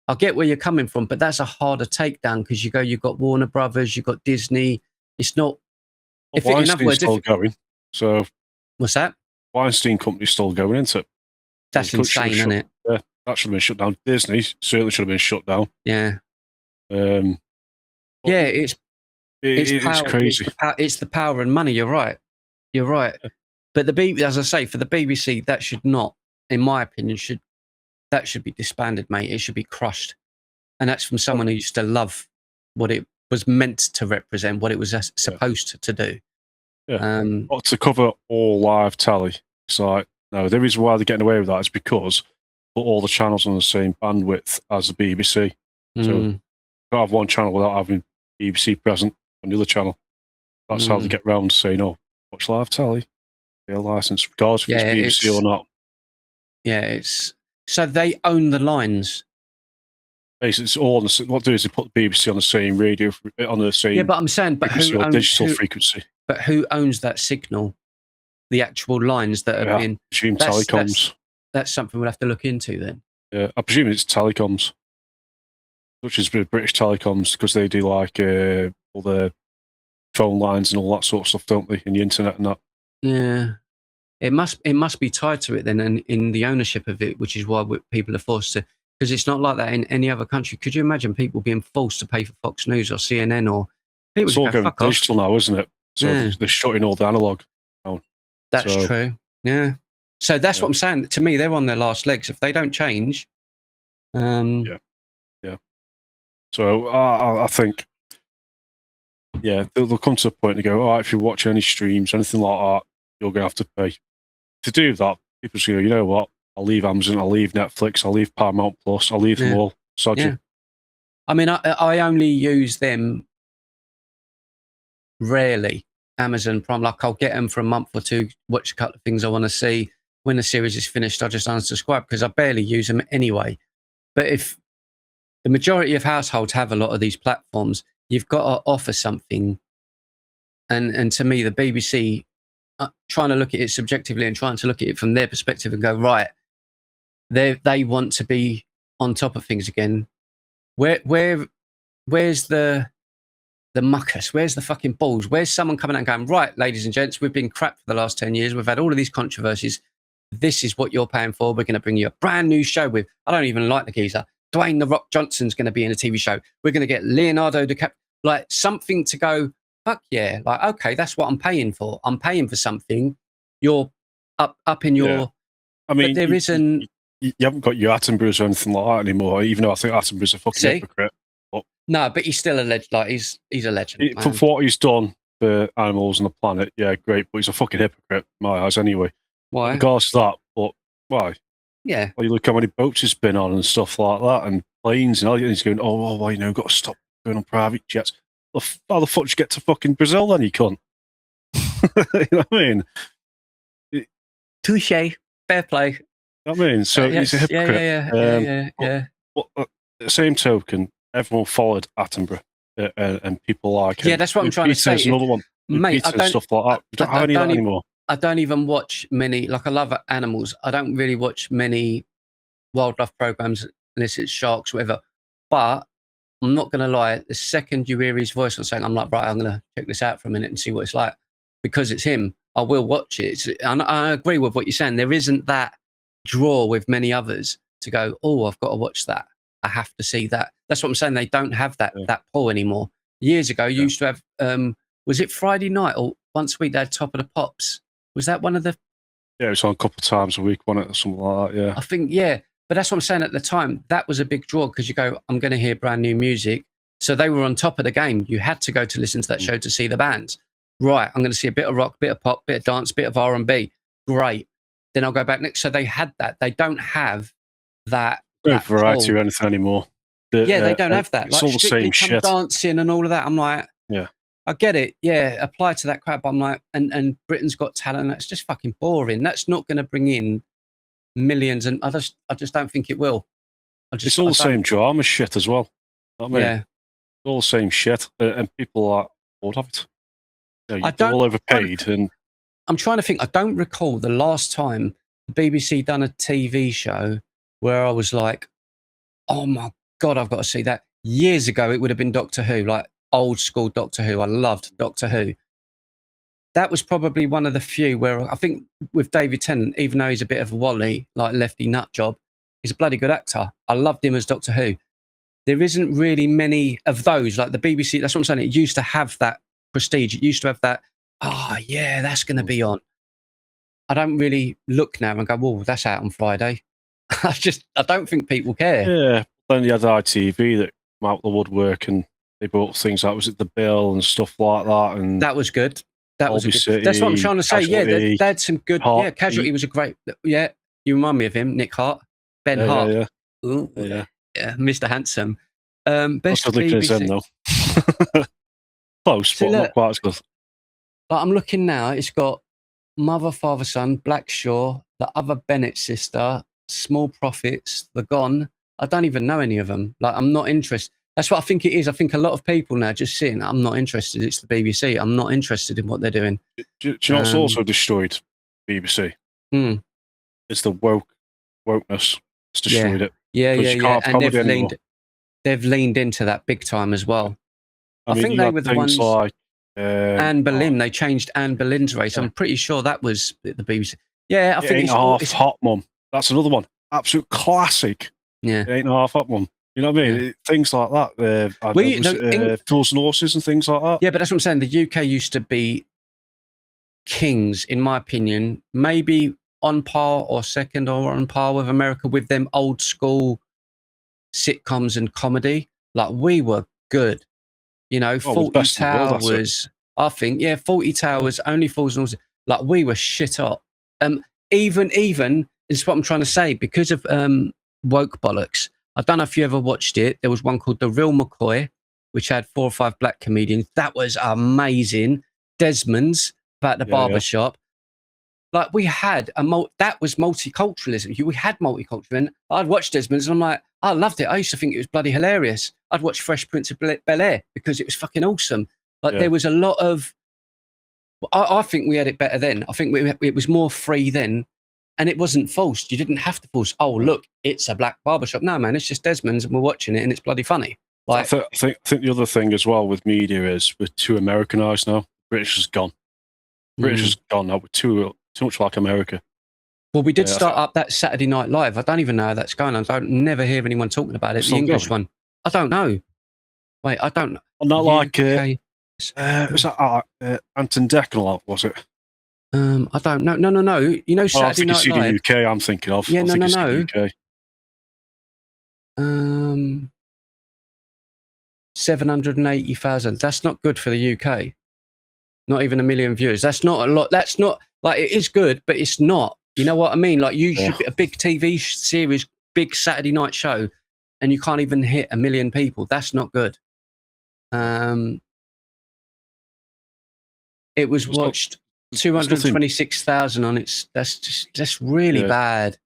I get where you're coming from, but that's a harder takedown, because you've got Warner Brothers, you've got Disney. It's not. Well, Weinstein's still going. So what's that? Weinstein Company's still going, isn't it? That's insane, isn't it? Yeah, that should have been shut down. Disney certainly should have been shut down. Yeah. It's crazy. It's the power and money. You're right. But as I say, for the BBC, that should not, in my opinion, should be disbanded, mate. It should be crushed. And that's from someone who used to love what it was meant to represent, what it was supposed to do. Yeah. But to cover all live telly, it's like, no, the reason why they're getting away with that is because put all the channels on the same bandwidth as the BBC. So you can't have one channel without having BBC present on the other channel. That's how they get round to saying, oh, watch live telly, pay a license, regardless if it's BBC or not. Yeah, so they own the lines. Basically, it's all on the. What they do is they put the BBC on the same radio, on the same. Yeah, but I'm saying, but who owns, digital frequency? But who owns that signal? The actual lines that have been. I presume telecoms. That's something we'll have to look into then. Yeah, I presume it's telecoms, which is British telecoms, because they do like all the phone lines and all that sort of stuff, don't they? And the internet and that. Yeah, it must be tied to it then, and in the ownership of it, which is why people are forced to. Because it's not like that in any other country. Could you imagine people being forced to pay for Fox News or CNN or people? It's all going digital now, isn't it? So they're shutting all the analog down. That's true. Yeah. So that's what I'm saying. To me, they're on their last legs. If they don't change, yeah. So I think, they'll come to a point and go, all right, if you watch any streams, anything like that, you're going to have to pay. To do that, people say, you know what? I'll leave Amazon, I'll leave Netflix, I'll leave Paramount Plus, I'll leave them all. I mean, I only use them rarely. Amazon Prime, like I'll get them for a month or two, watch a couple of things I want to see. When the series is finished, I just unsubscribe because I barely use them anyway. But if the majority of households have a lot of these platforms, you've got to offer something. And to me, the BBC, trying to look at it subjectively and trying to look at it from their perspective and go, right, they want to be on top of things again. Where's the muckus? Where's the fucking balls? Where's someone coming out and going, right, ladies and gents, we've been crap for the last 10 years. We've had all of these controversies. This is what you're paying for. We're going to bring you a brand new show with, I don't even like the geezer, Dwayne The Rock Johnson's going to be in a TV show. We're going to get Leonardo DiCaprio, like something to go, fuck yeah. Like, okay, that's what I'm paying for. I'm paying for something. You're up in your... I mean, there isn't... You haven't got your Attenboroughs or anything like that anymore, even though I think Attenborough's a fucking hypocrite. But no, but he's still a legend. Like, he's a legend. For what he's done for animals and the planet, yeah, great, but he's a fucking hypocrite in my eyes anyway. Why? Regards to that, but why? Yeah. Well, you look how many boats he's been on and stuff like that, and planes, and all, and he's going, oh, well, you know, got to stop going on private jets. How the fuck did you get to fucking Brazil then, you cunt? You know what I mean? Touche. Fair play. I mean, so he's a hypocrite. Yeah. But at the same token, everyone followed Attenborough and people like him. Yeah, that's what I'm trying to say. Another one. Mate, I don't, stuff like that. We don't have any of that anymore. I don't even watch many, like I love animals. I don't really watch many wildlife programs unless it's sharks, whatever. But I'm not going to lie, the second you hear his voice on something, I'm like, right, I'm going to check this out for a minute and see what it's like. Because it's him, I will watch it. And I agree with what you're saying. There isn't that draw with many others to go, oh, I've got to watch that. I have to see that. That's what I'm saying. They don't have that pull anymore. Years ago, you used to have, was it Friday night or once a week they had Top of the Pops? Was that one of the... Yeah, it was on a couple of times a week, wasn't it? Or something like that, yeah. I think, yeah. But that's what I'm saying at the time. That was a big draw because you go, I'm going to hear brand new music. So they were on top of the game. You had to go to listen to that show to see the bands. Right, I'm going to see a bit of rock, bit of pop, bit of dance, bit of R&B. Great. Then I'll go back next. So they had that. They don't have that. No variety or anything anymore. They don't have that. It's like, all the same shit. Dancing and all of that. I'm like, yeah. I get it. Yeah, apply to that crap. I'm like, and Britain's Got Talent. That's just fucking boring. That's not going to bring in millions. And I just don't think it will. It's all the same drama shit as well. I mean, yeah. It's all the same shit. And people are bored of it. You know, you're all overpaid. And I'm trying to think. I don't recall the last time the BBC done a TV show where I was like, oh my God, I've got to see that. Years ago, it would have been Doctor Who, like old school Doctor Who. I loved Doctor Who. That was probably one of the few where I think with David Tennant, even though he's a bit of a wally, like lefty nut job, he's a bloody good actor. I loved him as Doctor Who. There isn't really many of those, like the BBC. That's what I'm saying. It used to have that prestige. It used to have that, yeah, that's going to be on. I don't really look now and go, whoa, that's out on Friday. I don't think people care. Yeah. Then you had ITV that came out the woodwork and they brought things out. Was it The Bill and stuff like that? And that was good. That was good. That's what I'm trying to say. Casualty, yeah, they had some good. Hart, yeah, Casualty was a great. Yeah, you remind me of him, Nick Hart, Ben Hart. Yeah. Ooh, yeah, Mr. Handsome. Best I think it's though. Close, but not quite as good. But I'm looking now. It's got Mother, Father, Son, Black Shore, The Other Bennett Sister, Small Profits, The Gone. I don't even know any of them. Like, I'm not interested. That's what I think it is. I think a lot of people now just seeing, I'm not interested. It's the BBC. I'm not interested in what they're doing. Do you know what's also destroyed BBC? It's the wokeness. It's destroyed it. Yeah. And they've anymore. leaned into that big time as well. I mean, think they were the ones. Like, Anne Boleyn. They changed Anne Boleyn's race. I'm pretty sure that was the BBC. Yeah, I think it's Hot Mum. That's another one. Absolute classic. Yeah, 8.5 Hot Mum. You know what I mean? Yeah. Things like that. Fools and Horses and things like that. Yeah, but that's what I'm saying. The UK used to be kings, in my opinion. Maybe on par or second or on par with America with them old school sitcoms and comedy. Like, we were good. You know, 40 Towers. I think, 40 Towers, Only Fools and Horses. Like, we were shit up. Even is what I'm trying to say, because of woke bollocks. I don't know if you ever watched it. There was one called The Real McCoy, which had 4 or 5 black comedians. That was amazing. Desmond's about the barbershop. Like, we had that was multiculturalism. We had multiculturalism. And I'd watch Desmond's and I'm like, I loved it. I used to think it was bloody hilarious. I'd watch Fresh Prince of Bel-Air because it was fucking awesome. Like, there was a lot of. I think we had it better then. I think it was more free then. And it wasn't forced. You didn't have to force, oh, look, it's a black barbershop. No, man, it's just Desmond's and we're watching it and it's bloody funny. Like, I think the other thing as well with media is we're too Americanized now. British is gone. British is gone now. We're too much like America. Well, we did start up that Saturday Night Live. I don't even know how that's going on. I don't never hear anyone talking about it. The English one. I don't know. Wait, I don't know. Not like, was that Anton Deck, was it? I don't know. No. You know, Saturday Night Live. I think it's UK I'm thinking of. Yeah, no. UK. 780,000. That's not good for the UK. Not even 1 million viewers. That's not a lot. That's not, like, it is good, but it's not. You know what I mean? Like, you should be a big TV series, big Saturday night show, and you can't even hit 1 million people. That's not good. It was watched 226,000 on its. That's really bad.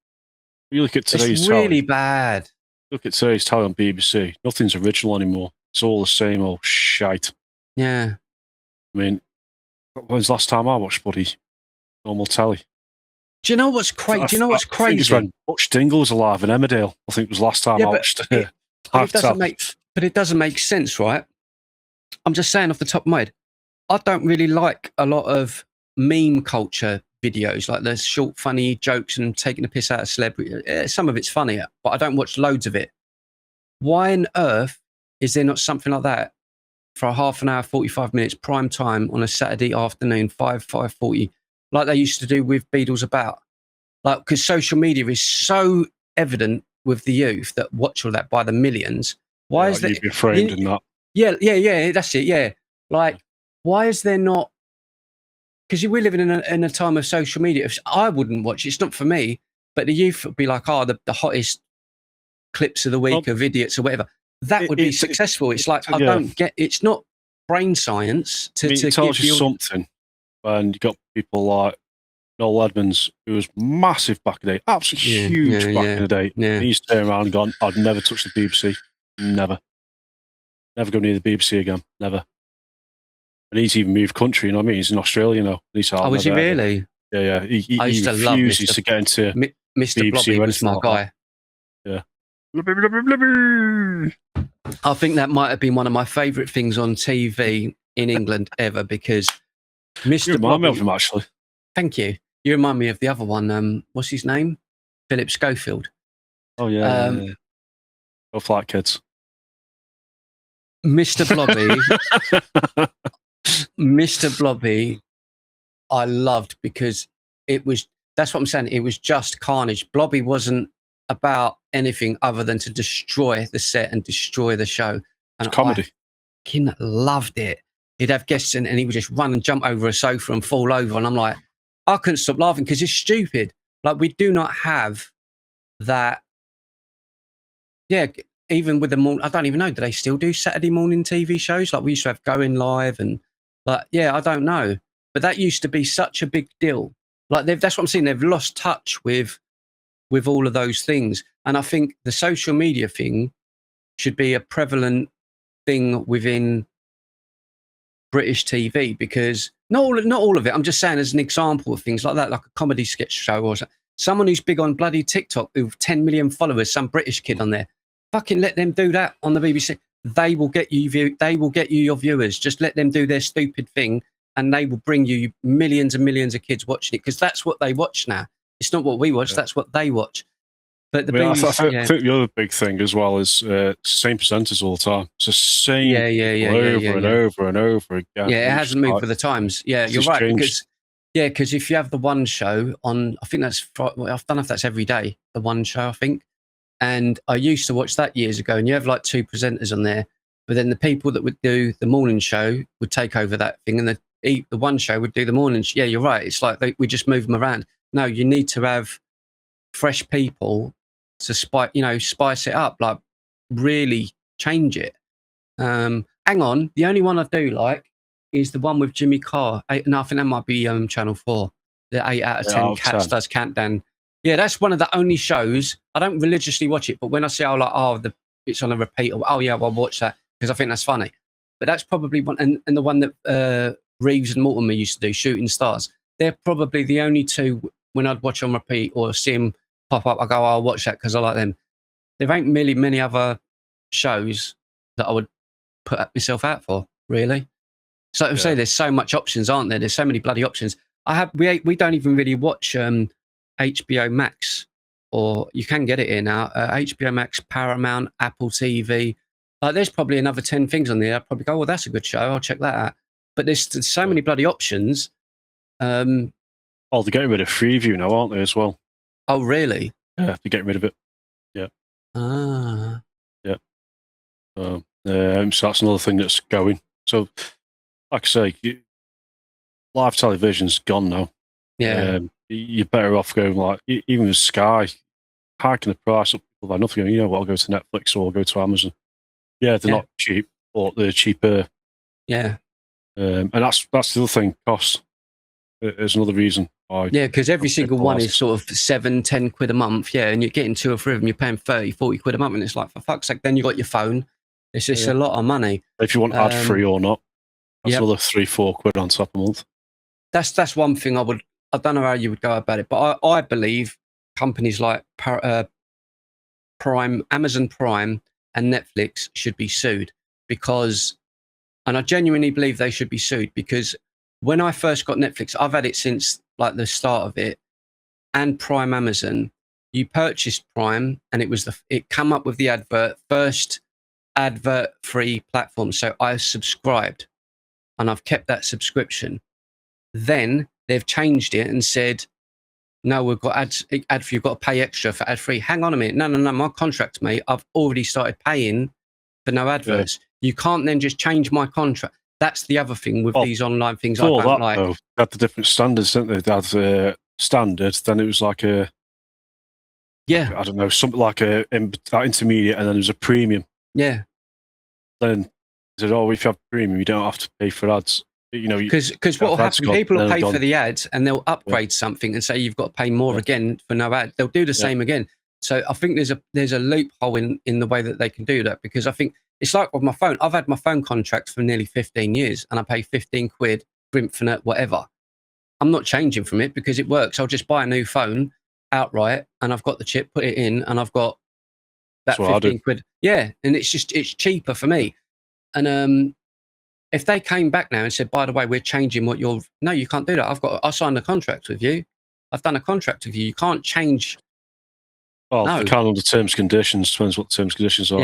You look at today's it's really bad. Look at today's tally on BBC. Nothing's original anymore. It's all the same old shite. Yeah. I mean, when was the last time I watched bloody normal telly? Do you know what's crazy? I think it's when Butch Dingle was alive in Emmerdale. I think it was the last time I watched it. But it doesn't make sense, right? I'm just saying off the top of my head, I don't really like a lot of meme culture videos, like the short, funny jokes and taking a piss out of celebrity. Some of it's funnier, but I don't watch loads of it. Why on earth is there not something like that for a half an hour, 45 minutes, prime time on a Saturday afternoon, 5:40, like they used to do with Beatles About? Like, because social media is so evident with the youth that watch all that by the millions. Why is that? You'd be framed in that. Yeah, that's it. Yeah. Like, why is there not? Because we're living in a time of social media. I wouldn't watch it. It's not for me. But the youth would be like, the hottest clips of the week of idiots or whatever. That would be successful. It's like, I don't get. It's not brain science to it tells you something. And you got people like Noel Edmonds, who was massive back in the day, absolutely huge back in the day. Yeah. He's turned around and gone, I'd never touch the BBC. Never go near the BBC again. Never. And he's even moved country, you know what I mean? He's in Australia now. Was he really? Yeah. He refuses to get into Mr. Blobby was my guy. Yeah. I think that might have been one of my favourite things on TV in England ever, because Mr. Blobby... You remind me of him, actually. Thank you. You remind me of the other one. What's his name? Philip Schofield. Oh, yeah. Both like kids. Mr. Blobby... Mr. Blobby, I loved, because that's what I'm saying. It was just carnage. Blobby wasn't about anything other than to destroy the set and destroy the show. And it's comedy. I loved it. He'd have guests and he would just run and jump over a sofa and fall over. And I'm like, I couldn't stop laughing because it's stupid. Like, we do not have that. Yeah. Even with the morning, I don't even know. Do they still do Saturday morning TV shows? Like, we used to have Going Live and, I don't know. But that used to be such a big deal. Like, that's what I'm saying. They've lost touch with with all of those things. And I think the social media thing should be a prevalent thing within British TV, because not all of it. I'm just saying as an example of things like that, like a comedy sketch show or someone who's big on bloody TikTok with 10 million followers, some British kid on there. Fucking let them do that on the BBC. They will get you your viewers. Just let them do their stupid thing, and they will bring you millions and millions of kids watching it, because that's what they watch now. It's not what we watch. Yeah. That's what they watch. But the BBC, I think the other big thing as well is same presenters all the time. It's the same over and over and over again. Yeah, it hasn't moved with the times. Yeah, you're right. Changed. Because if you have the one show on, I think that's, I don't know if that's every day, the one show, I think. And I used to watch that years ago, and you have like two presenters on there, but then the people that would do the morning show would take over that thing, and the one show would do the morning. Yeah, you're right. It's like we just move them around. No, you need to have fresh people to spice it up, like really change it. Hang on, the only one I do like is the one with Jimmy Carr. No, I think that might be Channel 4. The 8 out of 10 Cats Does Countdown. Yeah, that's one of the only shows. I don't religiously watch it, but when I see it's on a repeat, or I'll watch that because I think that's funny. But that's probably one, and the one that Reeves and Mortimer used to do, Shooting Stars. They're probably the only two when I'd watch on repeat or see them pop up, I go, I'll watch that because I like them. There ain't really many other shows that I would put myself out for, really. So I say there's so much options, aren't there? There's so many bloody options. We don't even really watch HBO Max, or you can get it here now. HBO Max, Paramount, Apple TV. There's probably another 10 things on there. I'd probably go, well, that's a good show. I'll check that out. But there's so many bloody options. They're getting rid of Freeview now, aren't they, as well? Oh, really? Yeah, they're getting rid of it. Yeah. Yeah. So that's another thing that's going. So, like I say, live television's gone now. Yeah. You're better off going, like, even with Sky, hiking the price up. People have nothing. You know what? I'll go to Netflix or I'll go to Amazon. Yeah, they're not cheap, but they're cheaper. Yeah. And that's the other thing. Cost is another reason. Yeah, because every single one is sort of 7-10 quid a month. Yeah, and you're getting 2 or 3 of them. You're paying 30-40 quid a month, and it's like, for fuck's sake. Then you got your phone. It's just a lot of money. If you want ad free or not, that's another 3-4 quid on top a month. That's one thing I don't know how you would go about it, but I believe companies like Prime, Amazon Prime, and Netflix should be sued and I genuinely believe they should be sued, because when I first got Netflix, I've had it since like the start of it, and Prime Amazon. You purchased Prime, and it come up with the first advert-free platform. So I subscribed, and I've kept that subscription. Then they've changed it and said, no, we've got ad free. You've got to pay extra for ad free. Hang on a minute. No. My contract, mate. I've already started paying for no adverts. Yeah. You can't then just change my contract. That's the other thing with these online things I don't like. Though, they had the different standards, didn't they? They had standard, then it was like I don't know, something like intermediate, and then there was a premium. Yeah. Then they said, if you have premium, you don't have to pay for ads. You know, because what will happen? People will pay for the ads, and they'll upgrade something and say you've got to pay more again for no ad. They'll do the same again. So I think there's a loophole in the way that they can do that, because I think it's like with my phone. I've had my phone contract for nearly 15 years, and I pay 15 quid for Infinite, whatever. I'm not changing from it because it works. I'll just buy a new phone outright, and I've got the chip, put it in, and I've got that 15 quid. Yeah, and it's cheaper for me. And if they came back now and said, by the way, we're changing no, you can't do that. I signed a contract with you. I've done a contract with you. You can't change. Well, you can under terms and conditions. Depends what the terms and conditions are.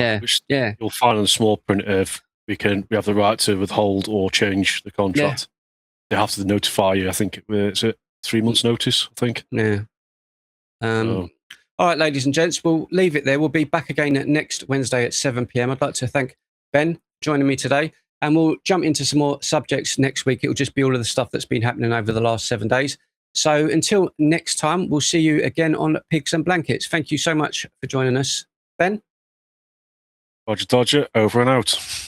Yeah. You'll find on the small print of we have the right to withhold or change the contract. They have to notify you. I think it's 3 months notice, I think. Yeah. All right, ladies and gents, we'll leave it there. We'll be back again next Wednesday at 7 p.m. I'd like to thank Ben for joining me today, and we'll jump into some more subjects next week. It'll just be all of the stuff that's been happening over the last 7 days. So until next time, we'll see you again on Pigs and Blankets. Thank you so much for joining us, Ben. Roger, Dodger, over and out.